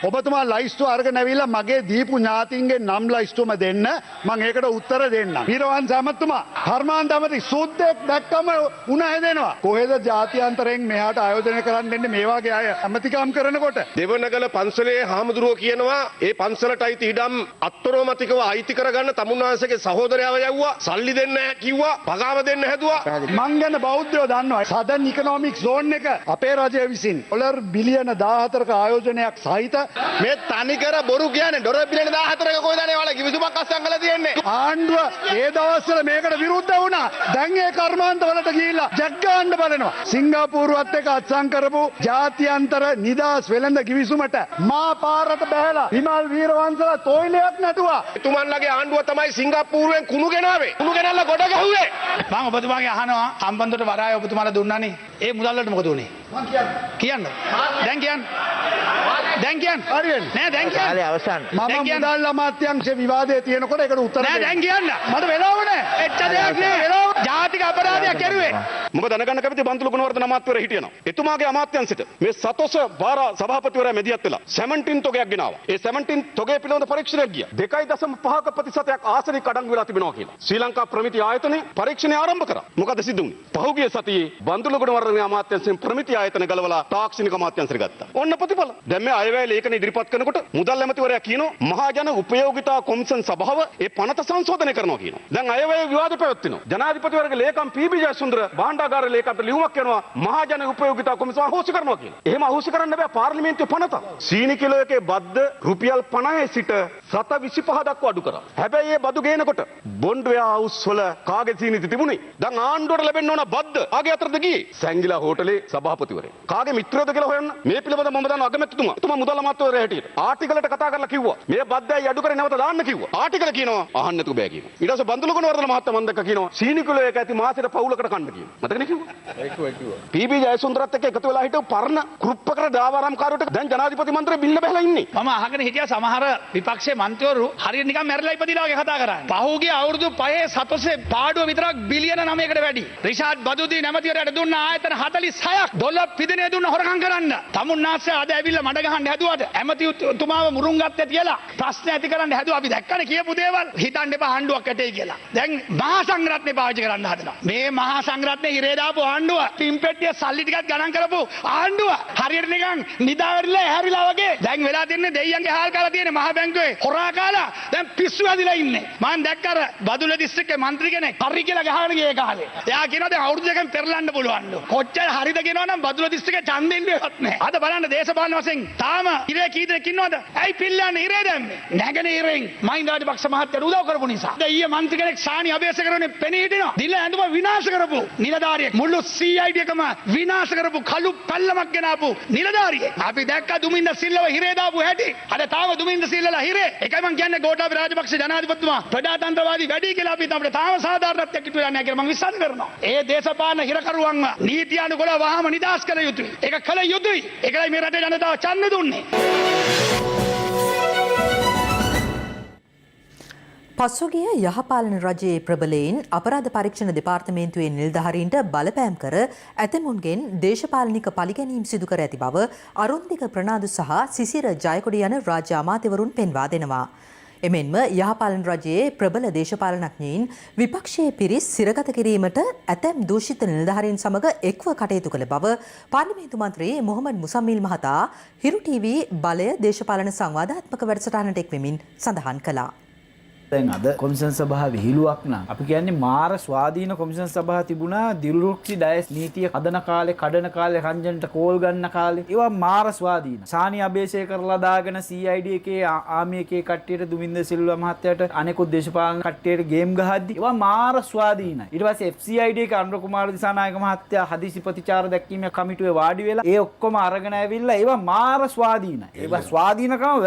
ඔබතුමා ලයිස්තුව අරගෙන ඇවිල්ලා මගේ දීපු ඥාතීන්ගේ නම් ලයිස්තුවම දෙන්න මම ඒකට උත්තර දෙන්නම්. වීරවංශ ඇමතුමා කර්මාන්ත ඇමති සුද්දෙක් දැක්කම උණ හැදෙනවා. කොහෙද ජාත්‍යන්තරයෙන් මෙහාට ආයෝජනය කරන්න දෙන්නේ මේ වගේ අය ඇමතිකම් කරනකොට. දෙවනගල පන්සලේ හාමුදුරුවෝ කියනවා ඒ පන්සලට අයිති ඉඩම් අත්තරෝමතිකව අයිති කරගන්න තමුන්වහන්සේගේ සහෝදරයව යවුවා. සල්ලි දෙන්න කිව්වා. පගාව දෙන්න හැදුවා. මං ගැන බෞද්ධයෝ දන්නවා. සදන් ඉකොනොමික් සෝන් එක අපේ රජය විසින් ඩොලර් බිලියන 14ක ආයෝජනයක් සහිත මේ තනිකර බොරු කියන්නේ ඩොලර් බිලියන 14ක කොහෙද අනේ ඔයාලා කිවිසුමක් අස්සම් කරලා තියෙන්නේ. ආණ්ඩුව ඒ දවස්වල මේකට විරුද්ධ වුණා. දැන් ඒ කර්මාන්තවලට ගිහිල්ලා ජැක් ගන්න බලනවා. සිංගප්පූරුවත් එක්ක අත්සන් කරපු ජාත්‍යන්තර නිදාස් වෙළඳ කිවිසුමට මා පාරට බහැලා විමල් වීරවංශලා තොইলයක් නැතුවා. එතුමන්ලගේ ආණ්ඩුව තමයි සිංගප්පූරුවෙන් කුණු ගෙනාවේ. කුණු ගෙනල්ලා ගොඩ ගැහුවේ. මම ඔබතුමාගේ අහනවා හම්බන්තොට වරාය ඔබතුමාලා දුන්නානේ. ඒ මුදල් වලට මොකද උනේ? කියන්න. දැන් කියන්න. දැන් කියන්න. හරියට. නෑ දැන් කියන්න. කාලේ අවසන්. මම මුදල් අමාත්‍යාංශ විවාදයේ තියෙනකොට ඒකට උත්තර නෑ දැන් කියන්න. මට වෙලාව නෑ. එච්ච දෙයක් නෑ. වෙලාව. ජාතික අපරාධයක් කරුවේ. මම දැනගන්න කැමති බන්තුල ගුණවර්ධන අමාත්‍යවරයා හිටියනවා. එතුමාගේ අමාත්‍යාංශයට මේ සතොස වාර සභාපතිවරයා මෙදියත් වෙලා 17 තොගයක් ගෙනාවා. ඒ 17 තොගේ පිළිබඳ පරීක්ෂණයක් ගියා. 2.5% ආසනික අඩංගු වෙලා තිබෙනවා කියලා. ශ්‍රී ලංකා ප්‍රමිති ආයතනය පරීක්ෂණය ආරම්භ කරා. මොකද සිද්ධ වුනේ? පහුගිය සතියේ බන්තුල ගුණවර්ධන අමාත්‍යාංශයෙන් ප්‍රමිති ආයතන ගලවලා තාක්ෂණික අමාත්‍යාංශයට ගත්තා. ඔන්න ප්‍රතිඵල. දැන් මේ අයවැය ලේඛන ඉදිරිපත් කරනකොට මුදල් ඇමතිවරයා කියනවා මහජන උපයෝගිතා කොමිෂන් සභාව ඒ පනත සංශෝධනය කරනවා කියනවා. දැන් අයවැය විවාද පැවැත්වෙනවා. ජනාධිපතිවරයාගේ ලේකම් පී.බී. ජයසුන්දර භාණ්ඩාගාර ලේකම්ට ලියුමක් කරනවා මහජන උපයෝගිතා කොමිසම අහෝසි කරනවා කියලා. එහෙම අහෝසි කරන්න බෑ පාර්ලිමේන්තුවේ පනත. සීනි කිලෝ එකේ බද්ද රුපියල් 50 සිට 7.25 දක්වා අඩු කරා. හැබැයි මේ බදු ගේනකොට බොන්ඩ් වෙයා හවුස් වල කාගේ සීනිද තිබුණේ? දැන් ආණ්ඩුවට ලැබෙන්න ඕන බද්ද ආගේ අතරද ගියේ? සැංගිලා හෝටලේ සභාපතිවරයා. කාගේ මිත්‍රයෝද කියලා හොයන්න. මේ පිළිබඳව මම දන්න අගමැතිතුමා. එතුමා මුදල් අමාත්‍යවරයා හැටියට ආටිකලට කතා කරලා කිව්වා. මේ බද්දයි අඩු කරේ නැවත දාන්න කිව්වා. ආටිකල කියනවා අහන්න නැතුව බෑ කියනවා. ඊට පස්සේ බන්දුල ගුණවර්ධන මහත්තයා මන් දැක්ක කියනවා සීනි කිලෝ එක ඇති මාසෙට පවුලකට කන්න කියනවා. මතකනේ කිව්වා? පී.බී. ජයසුන්දරත් එක්ක එකතු වෙලා හිටපු පරණ කුරුප්පකර දාවාරම්කාරයට දැන් ජනාධිපති මන්ත්‍රී බිල්ල බහලා ඉන්නේ. මම අහගෙන හිටියා සමහර විපක්ෂයේ මන්ත්‍රීවරු හරියට නිකන් මැරලා ඉපදිලා වගේ කතා කරන්නේ. පහුගිය අවුරුදු 5 සතොසේ පාඩුව විතරක් බිලියන 9කට වැඩි. රිෂාඩ් බදුදී නැමතිවරයාට දුන්න ආයතන 46ක් ඩොලර් පිදිනේ දුන්න හොරකම් කරන්න. තමුන්නාස්සේ අද ඇවිල්ලා මඩ ගහන්න හැදුවාද? ඇමතිතුමාව මුරුන් ගත්තේ කියලා ප්‍රශ්න ඇති කරන්න හැදුවා. අපි දැක්කනේ කියපු දේවල්. හිතන්න එපා ආණ්ඩුවක් ඇටේ කියලා. දැන් මහා සංඝරත්නය පාවිච්චි කරන්න හදනවා. මේ මහා සංඝරත්නය හිරේ දාපු ආණ්ඩුව පිම්පෙට්ටිය සල්ලි ටිකක් ගණන් කරපු ආණ්ඩුව හරියට නිකන් නිදාවැරිලා ඇහැරිලා වගේ. දැන් වෙලා තින්නේ දෙයියන්ගේ හාල් කාලා තියෙන්නේ මහා බැංකුවේ හොරා කාලා දැන් පිස්සු ඇදිලා ඉන්නේ. මම දැක්ක අර බදුල්ල දිස්ත්‍රික්කේ മന്ത്രി කෙනෙක් හරි කියලා ගහගෙන ගියේ කාලේ. එයා කියනවා දැන් අවුරුදු දෙකෙන් පෙරලන්න පුළුවන්ලු. කොච්චර හරිද කියනවනම් බදුල්ල දිස්ත්‍රික්කේ ඡන්දෙ ඉන්නේවත් නැහැ. අද බලන්න දේශපාලන වශයෙන් තාම ඉරේ කී දෙනෙක් ඉන්නවද? ඇයි පිල්ලන්නේ ඉරේ දැම්මේ? නැගෙන ඉරෙන් මහින්ද රාජපක්ෂ මහත්තයාට උදව් කරපු නිසා. දැන් ඊයේ മന്ത്രി කෙනෙක් සානි අබේසකරනේ පෙනී හිටිනවා. දිල ඇඳුම විනාශ කරපු නිලධාරියෙක්. මුළු CID එකම විනාශ කරපු කළු පැල්ලමක් ගෙනාපු නිලධාරියෙක්. අපි දැක්ක දුමින්ද සිල්ලව හිරේ දාපු හැටි. අද තාම දුමින්ද සිල්ලලා හිරේ. ඒකයි මම කියන්නේ ගෝඨාභය රාජපක්ෂ ජනාධිපතිතුමා ප්‍රජාතන්ත්‍රවාදී වැඩි කියලා අපි අපිට තාම සාධාරණත්වයක් ඉතුරු වෙලා නැහැ කියලා මම විශ්වාස කරනවා. ඒ දේශපාලන හිරකරුවන්ව නීති අනුකූලව වහාම නිදහස් කළ යුතුයි. ඒක කළ යුතුයි. ඒකයි මේ රටේ ජනතාව ඡන්දෙ දුන්නේ. පසුගිය යහපාලන රජයේ ප්‍රබලයින් අපරාධ පරීක්ෂණ දෙපාර්තමේන්තුවේ නිලධාරීන්ට බලපෑම් කර ඇතැමුන්ගෙන් දේශපාලනික පලිගැනීම් සිදු කර ඇති බව අරුන්දික ප්‍රනාදු සහ සිසිර ජයකොඩි යන රාජ්‍ය අමාත්‍යවරුන් පෙන්වා දෙනවා. එමෙන්ම යහපාලන රජයේ ප්‍රබල දේශපාලනඥයින් විපක්ෂයේ පිරිස් සිරගත කිරීමට ඇතැම් දූෂිත නිලධාරීන් සමග එක්ව කටයුතු කළ බව පාර්ලිමේන්තු මන්ත්‍රී මොහමඩ් මුසම්මිල් මහතා හිරු ටීවී බලය දේශපාලන සංවාදාත්මක වැඩසටහනට එක්වෙමින් සඳහන් කළා. දැන් අද කොමිෂන් සභාව විහිළුවක් නම් අපි කියන්නේ මාර ස්වාධීන කොමිෂන් සභාව තිබුණා දිරුරුක්සි ඩයස් නීතිය හදන කාලේ කඩන කාලේ රංජන්ට කෝල් ගන්න කාලේ ඒවා මාර ස්වාධීන සානි අබේසේකරලා දාගෙන CID එකේ ආමි එකේ කට්ටියට දුමින්ද සිල්වා මහත්තයාට අනෙකුත් දේශපාලන කට්ටියට ගේම් ගහද්දි ඒවා මාර ස්වාධීනයි ඊට පස්සේ FCID එක අනුර කුමාර දිසානායක මහත්තයා හදිසි ප්‍රතිචාර දැක්වීමේ කමිටුවේ වාඩි වෙලා ඒ ඔක්කොම අරගෙන ඇවිල්ලා ඒවා මාර ස්වාධීනයි ඒවා ස්වාධීනකම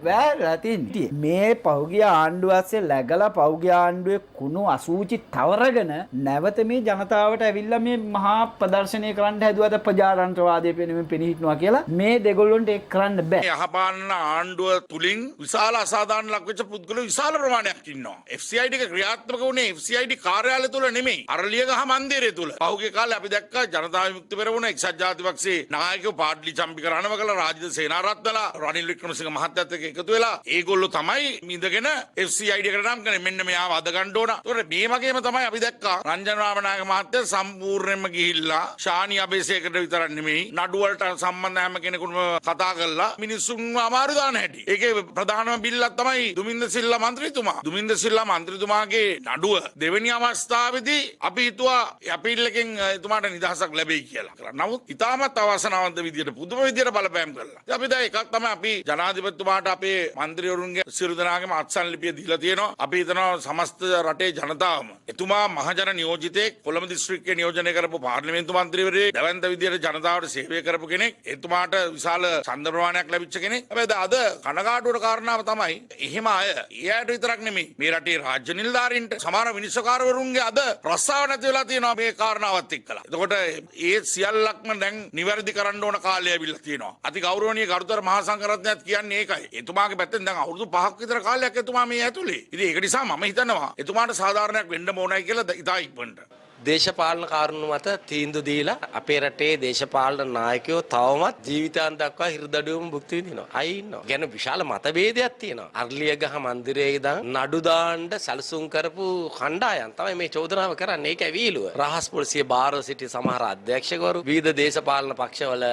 වැහිලා තින්නේ මේ පහුගිය ආණ්ඩුවත් පස්සේ läගලා පෞගේ ආණ්ඩුවේ කුණු අසූචි තවරගෙන නැවත මේ ජනතාවට ඇවිල්ලා මේ මහා ප්‍රදර්ශනය කරන්න හැදුවද ප්‍රජාතන්ත්‍රවාදයේ පෙනුමින් පෙනී හිටනවා කියලා මේ දෙගොල්ලොන්ට ඒක කරන්න බෑ. යහපාලන ආණ්ඩුව තුලින් විශාල අසාධාරණ ලක්වෙච්ච පුද්ගලයෝ විශාල ප්‍රමාණයක් ඉන්නවා. FCID එක ක්‍රියාත්මක වුණේ FCID කාර්යාලය තුල නෙමෙයි. අරලියගහ මන්දිරය තුල. පහුගිය කාලේ අපි දැක්කා ජනතා විමුක්ති පෙරමුණ එක්සත් ජාතිපක්ෂයේ නායකයෝ පාඩලි චම්පි කරනවකලා රාජිත සේනාරත්නලා රනිල් වික්‍රමසිංහ මහත්තයත් එක්ක එකතු වෙලා ඒගොල්ලෝ තමයි මිදගෙන FCID එකට නම් කරන්නේ මෙන්න මෙයාව අද ගන්න ඕන. ඒතකොට මේ වගේම තමයි අපි දැක්කා රංජන රාමනායක මහත්තයා සම්පූර්ණයෙන්ම ගිහිල්ලා ශානි අබේසේකරට විතරක් නෙමෙයි නඩු වලට සම්බන්ධ හැම කෙනෙකුටම කතා කරලා මිනිස්සුන්ව අමාරු දාන හැටි. ඒකේ ප්‍රධානම බිල්ලක් තමයි දුමින්ද සිල්ලා මන්ත්‍රීතුමා. දුමින්ද සිල්ලා මන්ත්‍රීතුමාගේ නඩුව දෙවෙනි අවස්ථාවේදී අපි හිතුවා අපීල් එකෙන් එතුමාට නිදහසක් ලැබෙයි කියලා. නමුත් ඉතාමත් අවාසනාවන්ත විදියට පුදුම විදියට බලපෑම් කළා. අපි දැන් එකක් තමයි අපි ජනාධිපතිතුමාට අපේ මන්ත්‍රීවරුන්ගේ සියලු දෙනාගේම අත්සන් ලිපිය දීලා තියෙනවා. අපි හිතනවා සමස්ත රටේ ජනතාවම එතුමා මහජන නියෝජිතයෙක් කොළඹ දිස්ත්‍රික්කයේ නියෝජනය කරපු පාර්ලිමේන්තු මන්ත්‍රීවරයෙක් දැවැන්ත විදියට ජනතාවට සේවය කරපු කෙනෙක්. එතුමාට විශාල ඡන්ද ප්‍රමාණයක් ලැබිච්ච කෙනෙක්. හැබැයි අද කනගාටුවට කාරණාව තමයි එහෙම අය එයාට විතරක් නෙමෙයි මේ රටේ රාජ්‍ය නිලධාරීන්ට සමහර විනිශ්චයකාරවරුන්ගේ අද රස්සාව නැති වෙලා තියෙනවා මේ කාරණාවත් එක්කලා. එතකොට ඒ සියල්ලක්ම දැන් නිවැරදි කරන්න ඕන කාලය ඇවිල්ලා තියෙනවා. අති ගෞරවනීය ගරුතර මහා සංඝරත්නයත් කියන්නේ ඒකයි. එතුමාගේ පැත්තෙන් දැන් අවුරුදු 5ක් විතර කාලයක් එතුමා මේ ඇතුලේ. ඉතින් ඒක නිසා මම හිතනවා එතුමාට සාධාරණයක් වෙන්න ඕනයි කියලා ඉතා ඉක්මනට. දේශපාලන කාරණු මත තීන්දුව දීලා අපේ රටේ දේශපාලන නායකයෝ තවමත් ජීවිතාන්ත දක්වා හිරදඩුවම භුක්ති විඳිනවා. අය ඉන්නවා. ගැන විශාල මතභේදයක් තියෙනවා. අර්ලියගහ මන්දිරයේ ඉඳන් නඩු දාන්න සැලසුම් කරපු කණ්ඩායම් තමයි මේ චෝදනාව කරන්නේ. ඒක ඇවිලුව. රහස් පොලිසිය බාරව සිටි සමහර අධ්‍යක්ෂකවරු විවිධ දේශපාලන පක්ෂවල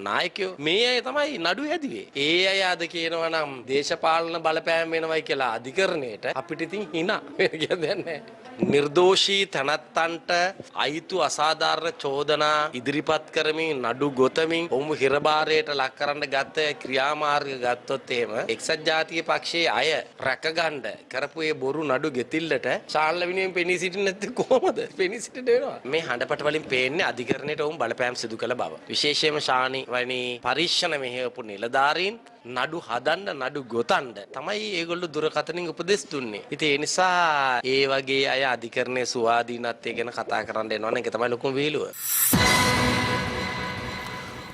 නායකයෝ මේ අය තමයි නඩු හැදුවේ. ඒ අය අද කියනවා නම් දේශපාලන බලපෑම් වෙනවයි කියලා අධිකරණයට අපිට ඉතින් hina. කියන්නේ නිර්දෝෂී තනත්තන්ට අයිතු අසාධාරණ චෝදනා ඉදිරිපත් කරමින් නඩු ගොතමින් ඔවුන් හිරබාරයට ලක් කරන්න ගත්ත ක්‍රියාමාර්ග ගත්තොත් එහෙම එක්සත් ජාතික පක්ෂයේ අය රැකගන්න කරපු ඒ බොරු නඩු ගෙතිල්ලට ශාල්ල විනයෙන් පෙනී සිටින්නේ නැත්නම් කොහොමද? පෙනී සිටින්න වෙනවා. මේ හඬපට වලින් පේන්නේ අධිකරණයට ඔවුන් බලපෑම් සිදු කළ බව. විශේෂයෙන්ම ශානි වැනි පරීක්ෂණ මෙහෙයපු නිලධාරීන් නඩු හදන්න නඩු ගොතන්න තමයි ඒගොල්ලෝ දුරකථනින් උපදෙස් දුන්නේ. ඉතින් ඒ නිසා ඒ වගේ අය අධිකරණයේ ස්වාධීනත්වය ගැන කතා කරන්න එනවා නම් ඒක තමයි ලොකුම වීලුව.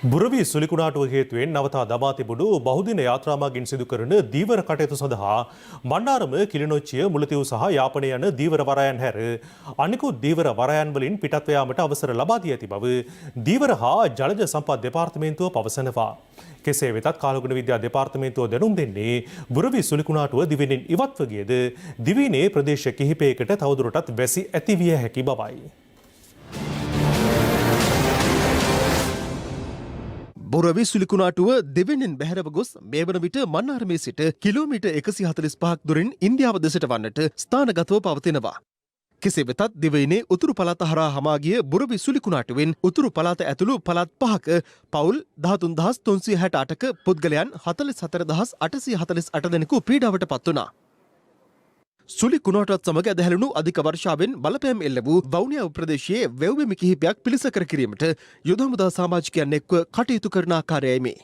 බුරවි සුලිකුණාටුව හේතුවෙන් නවතා දමා තිබුණු බහුදින යාත්‍රාමාගින් සිදු කරන දීවර කටයුතු සඳහා මණ්ඩාරම කිලිනොච්චිය මුලතිව් සහ යාපනය යන දීවර වරයන් හැර අනිකුත් දීවර වරයන් වලින් පිටත් යාමට අවසර ලබා දී ඇති බව දීවර හා ජලජ සම්පත් දෙපාර්තමේන්තුව පවසනවා. කෙසේ වෙතත් කාලගුණ විද්‍යා දෙපාර්තමේන්තුව දැනුම් දෙන්නේ බුරවි සුලිකුණාටුව දිවෙනින් ඉවත්ව ගියද දිවයිනේ ප්‍රදේශ කිහිපයකට තවදුරටත් වැසි ඇතිවිය හැකි බවයි. බොරවි සුලිකුණාටුව දෙවෙනින් බැහැරව ගොස් මේ වන විට මන්නාරමේ සිට කිලෝමීටර් 145ක් දුරින් ඉන්දියාව දෙසට වන්නට ස්ථානගතව පවතිනවා. කෙසේ වෙතත් දිවයිනේ උතුරු පළාත හරහා හමාගිය බුරවි සුලිකුණාටුවෙන් උතුරු පළාත ඇතුළු පළාත් 5ක පවුල් 13368ක පුද්ගලයන් 44848 දෙනෙකු පීඩාවට පත් වුණා. සුලිකුණාටුවත් සමග ඇදහැළුණු අධික වර්ෂාවෙන් බලපෑම් එල්ල වූ වවුනියාව ප්‍රදේශයේ වැව්බෙමි කිහිපයක් පිළිසකර කිරීමට යුද හමුදා සමාජිකයන් එක්ව කටයුතු කරන ආකාරයයි මේ.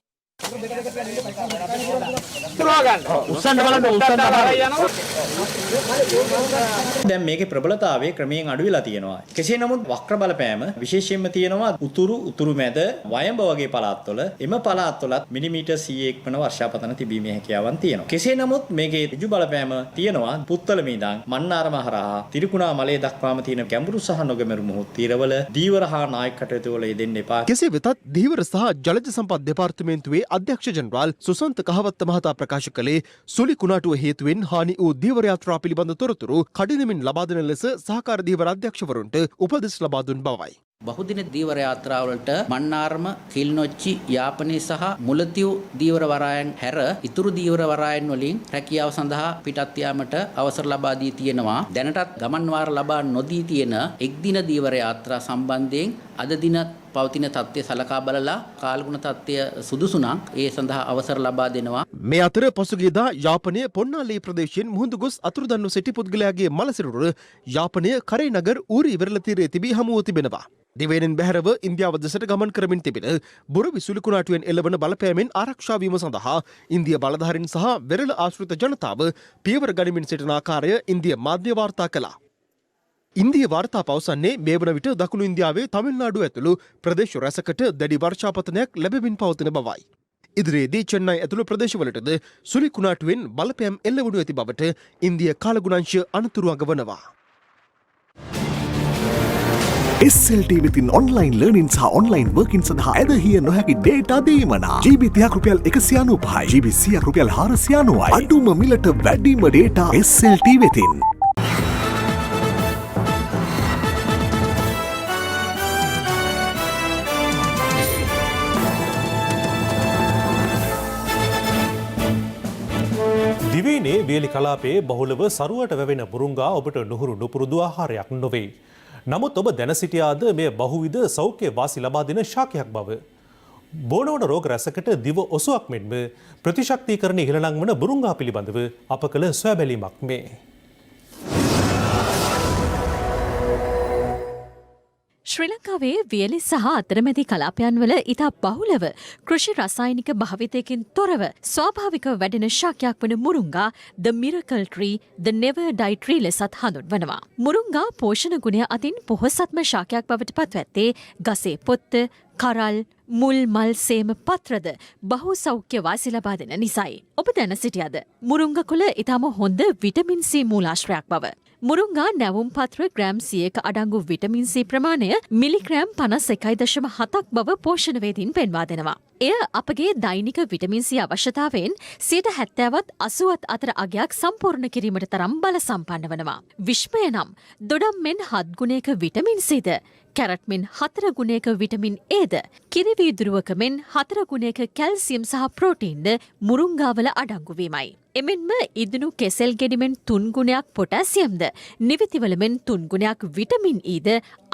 දැන් මේකේ ප්‍රබලතාවය ක්‍රමයෙන් අඩු වෙලා තියෙනවා. කෙසේ නමුත් වක්‍ර බලපෑම විශේෂයෙන්ම තියෙනවා උතුරු මැද වයඹ වගේ පළාත්වල. එම පළාත්වලත් මිලිමීටර් 100ක් වන වර්ෂාපතන තිබීමේ හැකියාවන් තියෙනවා. කෙසේ නමුත් මේකේ ඍජු බලපෑම තියෙනවා පුත්තලම ඉඳන් මන්නාරම හරහා තිරිකුණාමලේ දක්වාම තියෙන ගැඹුරු සහ නොගැඹුරු මුහුත් තීරවල දීවර හා නායක කටයුතු වල යෙදෙන්න එපා. කෙසේ වෙතත් දීවර සහ ජලජ සම්පත් දෙපාර්තමේන්තුවේ අධ්‍යක්ෂ ජනරාල් සුසන්ත කහවත්ත මහතා ප්‍රකාශ කළේ සුලිකුණාටුව හේතුවෙන් හානි වූ දීවර යාත්‍රා පිළිබඳ තොරතුරු කඩිනමින් ලබා දෙන ලෙස සහකාර දීවර අධ්‍යක්ෂවරුන්ට උපදෙස් ලබා දුන් බවයි. බහුදින දීවර යාත්‍රාවලට මන්නාරම කිල්නොච්චි යාපනයේ සහ මුලතිව් දීවර වරායන් හැර ඉතුරු දීවර වරායන් වලින් රැකියාව සඳහා පිටත් යාමට අවසර ලබා දී තියෙනවා. දැනටත් ගමන් වාර ලබා නොදී තියෙන එක්දින දීවර යාත්‍රා සම්බන්ධයෙන් අද දින පවතින තත්ත්වය සලකා බලලා කාලගුණ තත්ත්වය සුදුසු නම් ඒ සඳහා අවසර ලබා දෙනවා. මේ අතර පසුගියදා යාපනයේ පොන්නාලී ප්‍රදේශයෙන් මුහුදු ගොස් අතුරුදන්ව සිටි පුද්ගලයාගේ මලසිරුර යාපනයේ කරේ නගර ඌරි වෙරළ තීරයේ තිබී හමු වී තිබෙනවා. දිවයිනෙන් බැහැරව ඉන්දියාව දෙසට ගමන් කරමින් තිබෙන බොර විසුලි කුණාටුවෙන් එළවන බලපෑමෙන් ආරක්ෂා වීම සඳහා ඉන්දිය බලධාරීන් සහ වෙරළ ආශ්‍රිත ජනතාව පියවර ගනිමින් සිටින ආකාරය ඉන්දිය මාධ්‍ය වාර්තා කළා. ඉන්දිය වාර්තා පවසන්නේ මේ වන විට දකුණු ඉන්දියාවේ තමිල්නාඩු ඇතුළු ප්‍රදේශ රැසකට දැඩි වර්ෂාපතනයක් ලැබෙමින් පවතින බවයි. ඉදිරියේදී චෙන්නයි ඇතුළු ප්‍රදේශවලටද සුලි කුණාටුවෙන් බලපෑම් එල්ලවනු ඇති බවට ඉන්දිය කාලගුණංශය අනතුරු අඟවනවා. SLT වෙතින් ඔන්ලයින් ලර්නින් සහ ඔන්ලයින් වර්කින් සඳහා ඇදහිය නොහැකි ඩේටා දීමනා GB 30ක් රුපියල් 195යි GB 100ක් රුපියල් 490යි අඩුම මිලට වැඩිම ඩේටා SLT වෙතින්. දිවයිනේ වියලි කලාපයේ බහුලව සරුවට වැවෙන මුරුංගා ඔබට නුහුරු නුපුරුදු ආහාරයක් නොවේ. නමුත් ඔබ දැන සිටියාද මේ බහුවිධ සෞඛ්‍ය වාසි ලබා දෙන ශාකයක් බව. බෝනවන රෝග රැසකට දිව ඔසුවක් මෙන්ම ප්‍රතිශක්තිකරණ ඉහළ නංවන මුරුංගා පිළිබඳව අප කළ සොයා බැලීමක් මේ. ශ්‍රී ලංකාවේ වියලි සහ අතරමැදි කලාපයන් වල ඉතා බහුලව කෘෂි රසායනික භාවිතයකින් තොරව ස්වාභාවික වැඩෙන ශාකයක් වන මුරුංගා the miracle tree the never die tree ලෙසත් හඳුන්වනවා. මුරුංගා පෝෂණ ගුණය අතින් පොහොසත්ම ශාකයක් බවට පත්වැත්තේ ගසේ පොත්ත, කරල්, මුල් මල් සේම පත්‍රද බහු සෞඛ්‍ය වාසි ලබා දෙන නිසයි. ඔබ දැන සිටියද මුරුංග කොළ ඉතාම හොඳ විටමින් C මූලාශ්‍රයක් බව. මුරුංගා නැවුම් පත්‍ර ග්‍රෑම් 100ක අඩංගු විටමින් C ප්‍රමාණය මිලිග්‍රෑම් 51.7ක් බව පෝෂණවේදීන් පෙන්වා දෙනවා. එය අපගේ දෛනික විටමින් C අවශ්‍යතාවයෙන් 70ත් 80ත් අතර අගයක් සම්පූර්ණ කිරීමට තරම් බල සම්පන්න වනවා. විශ්මය නම් දොඩම් මෙන් 7 ගුණයක විටමින් Cද, කැරට් මෙන් 4 ගුණයක විටමින් Aද, කිරිවීදුරුවක මෙන් 4 ගුණයක කැල්සියම් සහ ප්‍රෝටීන්ද මුරුංගාවල අඩංගු වීමයි. එමෙන්ම ඉදනු කෙසෙල් ගෙඩිමෙන් 3 ගුණයක් පොටෑසියම්ද, නිවිතිවල මෙන් 3 ගුණයක් විටමින් Eද,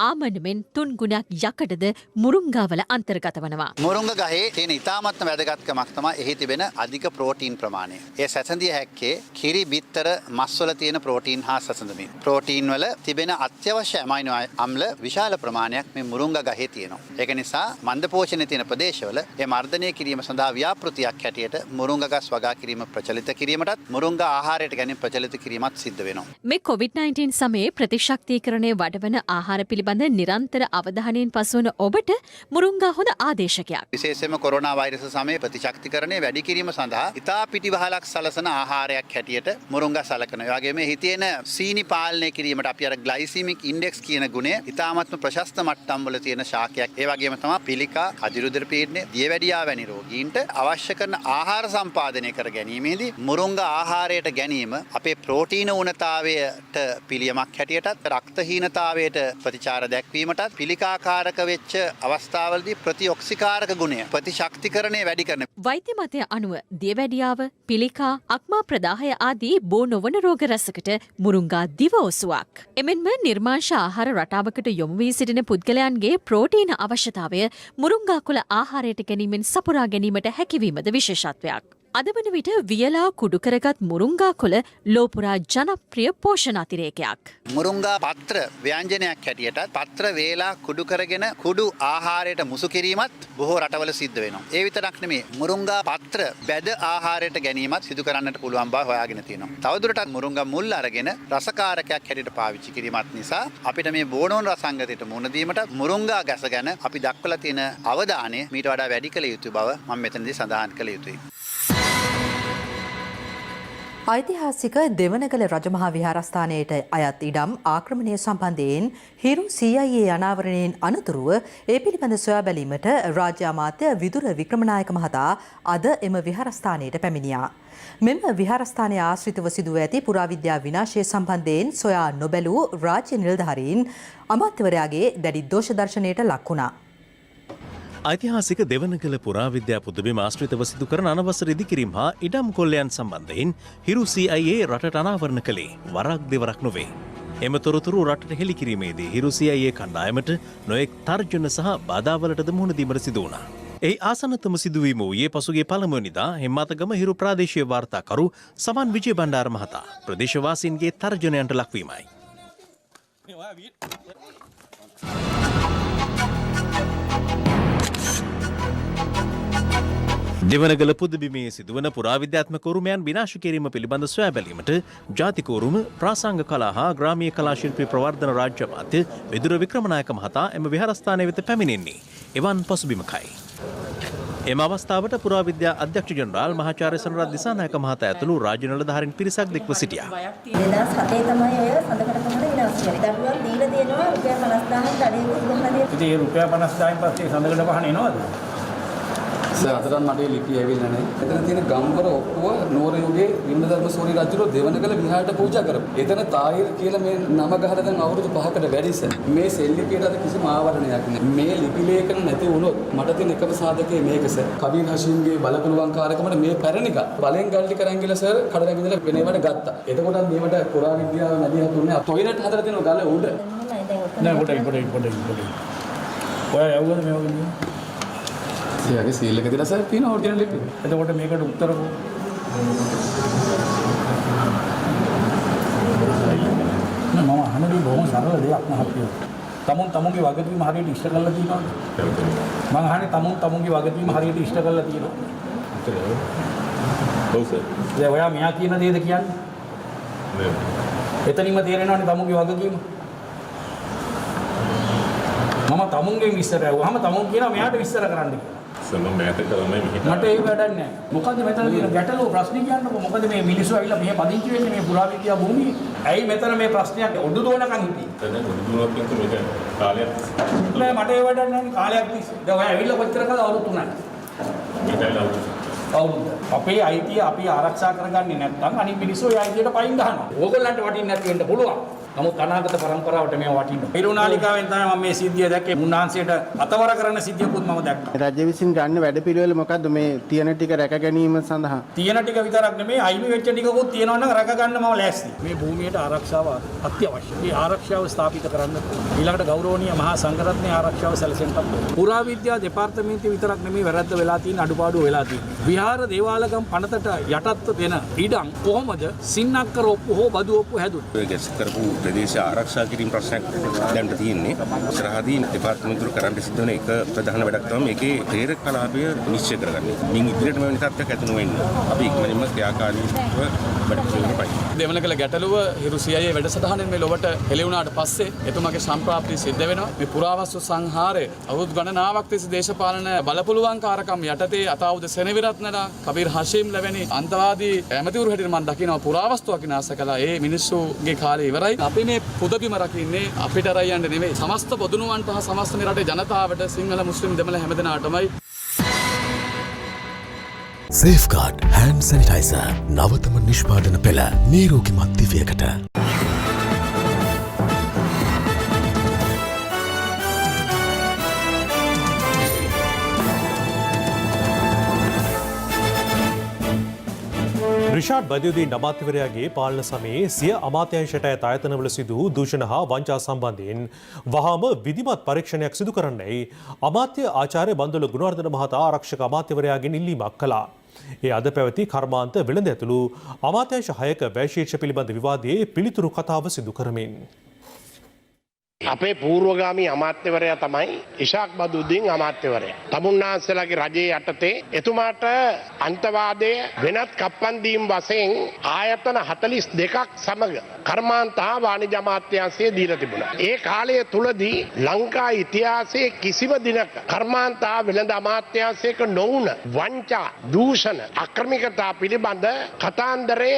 ආමඩ මෙන් 3 ගුණයක් යකඩද මුරුංගාවල අන්තර්ගත වනවා. මුරුංග ගහේ තියෙන ඉතාමත්ම වැදගත්කමක් තමයි එහි තිබෙන අධික ප්‍රෝටීන් ප්‍රමාණය. ඒ සැසඳිය හැක්කේ කිරි බිත්තර මස්වල තියෙන ප්‍රෝටීන් හා සැසඳමින්. ප්‍රෝටීන් වල තිබෙන අත්‍යවශ්‍ය ඇමයිනෝ අම්ල විශාල ප්‍රමාණයක් මේ මුරුංග ගහේ තියෙනවා. ඒක නිසා මන්ද පෝෂණය තියෙන ප්‍රදේශවල ඒ මර්ධනය කිරීම සඳහා ව්‍යාපෘතියක් හැටියට මුරුංග ගස් වගා කිරීම ප්‍රචලිත කිරීමටත් මුරුංග ආහාරයට ගැනීම ප්‍රචලිත කිරීමත් සිද්ධ වෙනවා. මේ COVID-19 සමයේ ප්‍රතිශක්තිකරණය වඩවන ආහාර පිළිබඳ නිරන්තර අවධානයෙන් පසුවන ඔබට මුරුංගා හොඳ ආදේශකයක්. විශේෂයෙන්ම කොරෝනා වෛරස සමයේ ප්‍රතිශක්තිකරණය වැඩි කිරීම සඳහා ඉතා පිටිවහලක් සලසන ආහාරයක් හැටියට මුරුංගා සලකනවා. ඒ වගේම එහි තියෙන සීනි පාලනය කිරීමට අපි අර ග්ලයිසීමික් ඉන්ඩෙක්ස් කියන ගුණය ඉතාමත්ම ප්‍රශස්ත මට්ටම් වල තියෙන ශාකයක්. ඒ වගේම තමයි පිළිකා, අදිරුදර පීඩනය, දියවැඩියා වැනි රෝගීන්ට අවශ්‍ය කරන ආහාර සම්පාදනය කර ගැනීමේදී මුරුංගා ආහාරයට ගැනීම අපේ ප්‍රෝටීන ඌනතාවයට පිළියමක් හැටියටත් රක්තහීනතාවයට ප්‍රතිචාර දැක්වීමටත් පිළිකාකාරක වෙච්ච අවස්ථාවලදී ප්‍රතිඔක්සිකාරක ගුණය ප්‍රතිශක්තිකරණය වැඩි කරන වෛද්‍ය මතය අනුව දියවැඩියාව, පිළිකා, අක්මා ප්‍රදාහය ආදී බෝ නොවන රෝග රැසකට මුරුංගා දිව ඔසුවක්. එමෙන්ම නිර්මාංශ ආහාර රටාවකට යොමු වී සිටින පුද්ගලයන්ගේ ප්‍රෝටීන අවශ්‍යතාවය මුරුංගා කොළ ආහාරයට ගැනීමෙන් සපුරා ගැනීමට හැකිවීමද විශේෂත්වයක්. අද වන විට වියලා කුඩු කරගත් මුරුංගා කොළ ලෝපුරා ජනප්‍රිය පෝෂණ අතිරේකයක්. මුරුංගා පත්‍ර ව්‍යංජනයක් හැටියටත් පත්‍ර වේලා කුඩු කරගෙන කුඩු ආහාරයට මුසු කිරීමත් බොහෝ රටවල සිද්ධ වෙනවා. ඒ විතරක් නෙමෙයි මුරුංගා පත්‍ර බැද ආහාරයට ගැනීමත් සිදු කරන්නට පුළුවන් බව හොයාගෙන තියෙනවා. තවදුරටත් මුරුංගා මුල් අරගෙන රසකාරකයක් හැටියට පාවිච්චි කිරීමත් නිසා අපිට මේ බෝනෝන් රසංගතයට මුහුණ දීමට මුරුංගා ගස ගැන අපි දක්වලා තියෙන අවධානය මීට වඩා වැඩි කළ යුතු බව මම මෙතනදී සඳහන් කළ යුතුයි. ඓතිහාසික දෙවනගල රජමහා විහාරස්ථානයට අයත් ඉඩම් ආක්‍රමණය සම්බන්ධයෙන් හිරු CIA අනාවරණයෙන් අනතුරුව ඒ පිළිබඳ සොයා බැලීමට රාජ්‍ය අමාත්‍ය විදුර වික්‍රමනායක මහතා අද එම විහාරස්ථානයට පැමිණියා. මෙම විහාරස්ථානයේ ආශ්‍රිතව සිදුව ඇති පුරාවිද්‍යා විනාශය සම්බන්ධයෙන් සොයා නොබැලූ රාජ්‍ය නිලධාරීන් අමාත්‍යවරයාගේ දැඩි දෝෂ දර්ශනයට ලක් වුණා. ඓතිහාසික දෙවනගල පුරාවිද්‍යා පුදබිම ආශ්‍රිතව සිදු කරන අනවසර ඉදිකිරීම හා ඉඩම් කොල්ලයන් සම්බන්ධයෙන් හිරු CIA රටට අනාවරණ කළේ වරක් දෙවරක් නොවේ. එම තොරතුරු රටට හෙළි කිරීමේදී හිරු CIA කණ්ඩායමට නොයෙක් තර්ජන සහ බාධාවලටද මුහුණ දීමට සිදු වුණා. ඒ ආසන්නතම සිදුවීම වූයේ පසුගිය පළමුවනිදා හෙම්මාතගම හිරු ප්‍රාදේශීය වාර්තාකරු සමන් විජය බණ්ඩාර මහතා ප්‍රදේශවාසීන්ගේ තර්ජනයන්ට ලක්වීමයි. දෙවනගල පුදබිමේ සිදුවන පුරාවිද්‍යාත්මක උරුමයන් විනාශ කිරීම පිළිබඳ සොයා බැලීමට ජාතික උරුම ප්‍රාසංග කලා හා ග්‍රාමීය කලා ශිල්පී ප්‍රවර්ධන රාජ්‍ය අමාත්‍ය විදුර වික්‍රමනායක මහතා එම විහාරස්ථානය වෙත පැමිණෙන්නේ එවන් පසුබිමකයි. එම අවස්ථාවට පුරාවිද්‍යා අධ්‍යක්ෂ ජනරාල් මහාචාර්ය සනරත් දිසානායක මහතා ඇතුළු රාජ්‍ය නිලධාරීන් පිරිසක් දික්ව සිටියා. 2007 තමයි ඔය සඳකඩ පොහොර විනාශ කරේ. දරුවන් දීලා දෙනවා රුපියල් 50000ක් අඩේකුත් ගහලා දෙනවා. ඉතින් ඒ රුපියල් 50000න් පස්සේ සඳකඩ පහන එනවද? සර් අදටත් මට ලිපිය ඇවිල්ලා නැහැ. එතන තියෙන ගම්බර ඔක්කොව නෝර යුගයේ වින්නධර්ම සෝරි රජුරෝ දෙවනගල විහාරයට පූජා කරපු. එතන තායිර් කියලා මේ නම ගහලා දැන් අවුරුදු 5කට වැඩි සර්. මේ සෙල් ලිපියට අද කිසිම ආවරණයක් නැහැ. මේ ලිපි ලේඛන නැති වුණොත් මට තියෙන එකම සාධකය මේක සර්. කබීර් හෂීම්ගේ බලපුලුවන්කාරකමට මේ පැරණික බලෙන් ගල්ටි කරන් ගිහලා සර් කඩලා විඳලා වෙන ඒවට ගත්තා. එතකොටත් මේවට පුරා විද්‍යාව නැදී හතුනේ টয়ලට් හදලා තියෙන ගල උඩ. නෑ පොඩි. ඔය යවුවද මේ වගේ? එයාගේ සීල් එක දාලා සර් තියෙන ඔරිජිනල් ලිපි. එතකොට මේකට උත්තර කො මම අහන්නේ බොහොම සරල දෙයක් මහත්තයෝ. තමුන්ගේ වගකීම හරියට ඉෂ්ට කරලා තියෙනවද? මම අහන්නේ තමුන්ගේ වගකීම හරියට ඉෂ්ට කරලා තියෙනවද? ඔව් සර්. දැන් ඔයා මෙයා කියන දේද කියන්නේ? නෑ. එතනින්ම තේරෙනවනේ තමුන්ගේ වගකීම. මම තමුන්ගෙන් විස්තර ඇහුවාම තමුන් කියනවා මෙයාට විස්තර කරන්න කියලා. මට ඒ වැඩක් නැහැ. මොකද්ද මෙතන තියෙන ගැටලුව ප්‍රශ්නේ කියන්නකො. මොකද මේ මිනිස්සු ඇවිල්ලා මෙහෙ පදිංචි වෙන්නේ මේ පුරාවිද්‍යා භූමියේ. ඇයි මෙතන මේ ප්‍රශ්නයක් ඔඩු දුවනකන් හිටියේ? දැන් ඔඩු දුවනක් කියන්ත මේක කාලයක් තිස්සේ. නෑ මට ඒ වැඩක් නැහැ කාලයක් තිස්සේ. දැන් ඔය ඇවිල්ලා කොච්චර කාලද අවුරුදු 3යි. අවුරුද්ද. අපේ අයිතිය අපි ආරක්ෂා කරගන්නේ නැත්නම් අනිත් මිනිස්සු ඒ අයිතියට පයින් ගහනවා. ඕගොල්ලන්ට වටින්නේ නැති වෙන්න පුළුවන්. නමුත් අනාගත පරම්පරාවට මේව වටින්න. පිරුණාලිකාවෙන් තමයි මම මේ සිද්ධිය දැක්කේ. මුන්නාන්සේට අතවර කරන සිද්ධියකුත් මම දැක්කා. රජ්‍ය විසින් ගන්න වැඩපිළිවෙල මොකද්ද මේ තියෙන ටික රැක ගැනීම සඳහා? තියෙන ටික විතරක් නෙමෙයි අයිමි වෙච්ච ටිකකුත් තියෙනවා නම් රැක ගන්න මම ලෑස්ති. මේ භූමියට ආරක්ෂාව අත්‍යවශ්‍යයි. මේ ආරක්ෂාව ස්ථාපිත කරන්න ඊළඟට ගෞරවනීය මහා සංඝරත්නයේ ආරක්ෂාව සැලසෙන්නත් පුරාවිද්‍යා දෙපාර්තමේන්තුව විතරක් නෙමෙයි වැරද්ද වෙලා තියෙන අඩුපාඩු වෙලා තියෙන්නේ. විහාර දේවාලගම් පනතට යටත්ව දෙන ඉඩම් කොහොමද සින්නක්කර ඔප්පු හෝ බදු ඔප්පු හැදුනේ? ඔය ගැස් කරපු ප්‍රදේශ ආරක්ෂා කිරීම ප්‍රශ්නයක් දැන් තියෙන්නේ. ඉස්සරහදී දෙපාර්තමේන්තුව කරන්න සිද්ධ වෙන එක ප්‍රධාන වැඩක් තමයි මේකේ ප්‍රේරක කලාපය නිශ්චය කරගන්නේ. මින් ඉදිරියට මේ තත්ත්වයක් ඇති නොවෙන්නේ. අපි ඉක්මනින්ම ක්‍රියාකාරීත්වය වැඩ පිළිවෙලකට පයි. දෙවනකල ගැටලුව හිරු CIA වැඩසටහනෙන් මේ ලොවට හෙළි වුණාට පස්සේ එතුමාගේ සම්ප්‍රාප්තිය සිද්ධ වෙනවා. මේ පුරාවස්තු සංහාරය අවුරුදු ගණනාවක් තිස්සේ දේශපාලන බලපුලුවන්කාරකම් යටතේ අතාවුද සෙනවිරත්නලා කබීර් හෂීම් ලැබෙනි අන්තවාදී ඇමතිවරු හැටියට මම දකිනවා පුරාවස්තුවක් විනාශ කළා. ඒ මිනිස්සුගේ කාලේ ඉවරයි. අපි මේ පුදබිම රකින්නේ අපිට රයන්න නෙවෙයි. සමස්ත බොදුනුවන්ට හා සමස්ත මේ රටේ ජනතාවට සිංහල මුස්ලිම් දෙමළ හැමදෙනාටමයි. සේෆ්ගාඩ් හෑන්ඩ් සැනිටයිසර් නවතම නිෂ්පාදන පෙළ නිරෝගිමත් දිවියකට. රිෂාඩ් බදියුදීන් අමාත්‍යවරයාගේ පාලන සමයේ සිය අමාත්‍යංශයට ඇත ආයතනවල සිදු වූ දූෂණ හා වංචා සම්බන්ධයෙන් වහාම විධිමත් පරීක්ෂණයක් සිදු කරන්නයි අමාත්‍ය ආචාර්ය බන්දුල ගුණවර්ධන මහතා ආරක්ෂක අමාත්‍යවරයාගෙන් ඉල්ලීමක් කළා. ඒ අද පැවති කර්මාන්ත වෙළඳ ඇතුළු අමාත්‍යංශ 6ක වැය ශීර්ෂ පිළිබඳ විවාදයේ පිළිතුරු කතාව සිදු කරමින් අපේ පූර්වගාමී අමාත්‍යවරයා තමයි ඉෂාක් බදුද්දීන් අමාත්‍යවරයා. තමුන්නාන්සේලාගේ රජයේ යටතේ එතුමාට අන්තවාදය වෙනත් කප්පන්දීම් වශයෙන් ආයතන 42ක් සමග කර්මාන්ත හා වාණිජ්‍ය අමාත්‍යාංශය දීලා තිබුණා. ඒ කාලය තුලදී ලංකා ඉතිහාසයේ කිසිම දිනක කර්මාන්ත හා වෙළඳ අමාත්‍යාංශයක නොවුන වංචා, දූෂණ, අක්‍රමිකතා පිළිබඳ කතාන්දරය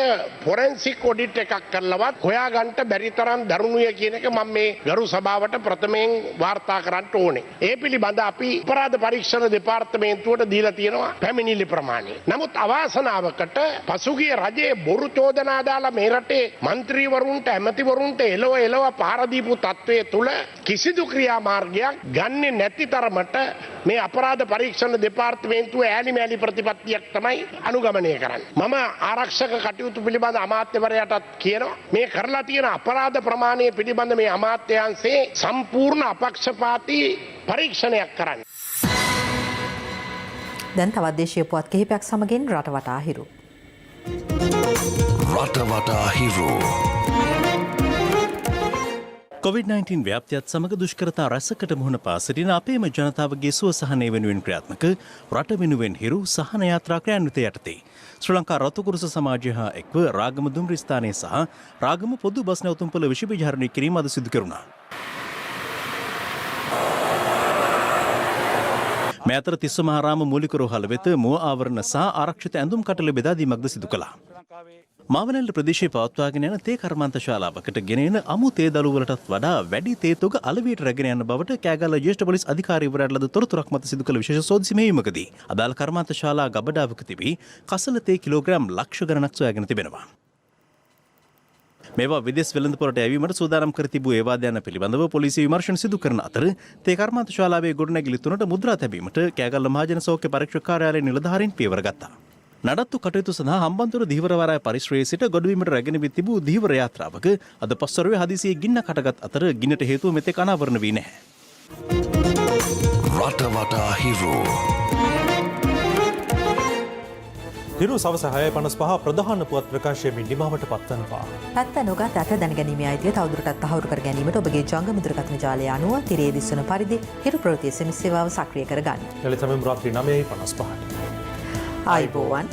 ෆොරෙන්සික් ඔඩිට් එකක් කරලවත් හොයාගන්න බැරි තරම් දරුණුය කියන එක මම මේ ගරු සභාවට ප්‍රථමයෙන් වාර්තා කරන්න ඕනේ. ඒ පිළිබඳ අපි අපරාධ පරීක්ෂණ දෙපාර්තමේන්තුවට දීලා තියෙනවා පැමිණිලි ප්‍රමාණය. නමුත් අවාසනාවකට පසුගිය රජයේ බොරු චෝදනා දාලා මේ රටේ മന്ത്രിවරුන්ට ඇමතිවරුන්ට එලව පහර දීපු තත්වයේ තුල කිසිදු ක්‍රියාමාර්ගයක් ගන්නේ නැති තරමට මේ අපරාධ පරීක්ෂණ දෙපාර්තමේන්තුව ඈනිමෑලි ප්‍රතිපත්තියක් තමයි අනුගමනය කරන්නේ. මම ආරක්ෂක කටයුතු පිළිබඳ අමාත්‍යවරයාටත් කියනවා මේ කරලා තියෙන අපරාධ ප්‍රමාණය පිළිබඳ මේ අමාත්‍යාංශ සම්පූර්ණ අපක්ෂපාතී පරීක්ෂණයක් කරන්න. දැන් තවත් දේශීය පුවත් කිහිපයක් සමගින් රටවටා හිරු. රටවටා හිරු. COVID-19 ව්‍යාප්තියත් සමග දුෂ්කරතා රැසකට මුහුණ පා සිටින අපේම ජනතාවගේ සුව සහනය වෙනුවෙන් ක්‍රියාත්මක රට වෙනුවෙන් හිරු සහන යාත්‍රා ක්‍රියාන්විත යටතේ ශ්‍රී ලංකා රතුකුරුස සමාජය හා එක්ව රාගම දුම්රිය ස්ථානයේ සහ රාගම පොදු බස් නැවතුම්පොළ විශ්වවිද්‍යාලය කිරීම අද සිදු කෙරුණා. මේ අතර තිස්ස මහාරාම මූලික රෝහල වෙත මුව ආවරණ සහ ආරක්ෂිත ඇඳුම් කටළ බෙදා දීමක්ද සිදු කළා. මාවනැල්ල ප්‍රදේශයේ පවත්වාගෙන යන තේ කර්මාන්ත ශාලාවකට ගෙන එන අමු තේ දළුවලටත් වඩා වැඩි තේ තොග අලවියට රැගෙන යන බවට කෑගල්ල ජ්‍යෙෂ්ඨ පොලිස් අධිකාරීවරයාට ලද තොරතුරක් මත සිදු කළ විශේෂ සෝදිසි මෙහෙයුමකදී අදාළ කර්මාන්ත ශාලා ගබඩාවක තිබී කසල තේ කිලෝග්‍රෑම් ලක්ෂ ගණනක් සොයාගෙන තිබෙනවා. මේවා විදේශ වෙළඳපොළට යැවීමට සූදානම් කර තිබූ ඒවාද යන පිළිබඳව පොලිසිය විමර්ශන සිදු කරන අතර තේ කර්මාන්ත ශාලාවේ ගොඩනැගිලි තුනට මුද්‍රා තැබීමට කෑගල්ල මහජන සෞඛ්‍ය පරීක්ෂක කාර්යාලයේ නිලධාරීන් පියවර ගත්තා. නඩත්තු කටයුතු සඳහා හම්බන්තොට දීවර වරාය පරිශ්‍රයේ සිට ගොඩවීමට රැගෙන වී තිබූ දීවර යාත්‍රාවක අද පස්වරුවේ හදිසියේ ගින්න කටගත් අතර ගින්නට හේතුව මෙතෙක් අනාවරණ වී නැහැ. රට වටා හිරු හිරු සවස 6:55 ප්‍රධාන පුවත් ප්‍රකාශයමින් නිමාවට පත්වනවා. පැත්ත නොගත් අත දැනගැනීමේ අයිතිය තවදුරටත් තහවුරු කර ගැනීමට ඔබගේ ජංගම දුරකථන ජාලය අනුව තිරයේ දිස්වන පරිදි හිරු ප්‍රවෘත්ති SMS සේවාව සක්‍රිය කරගන්න. එලෙසම රාත්‍රී 9:55ට ආයිබෝවන්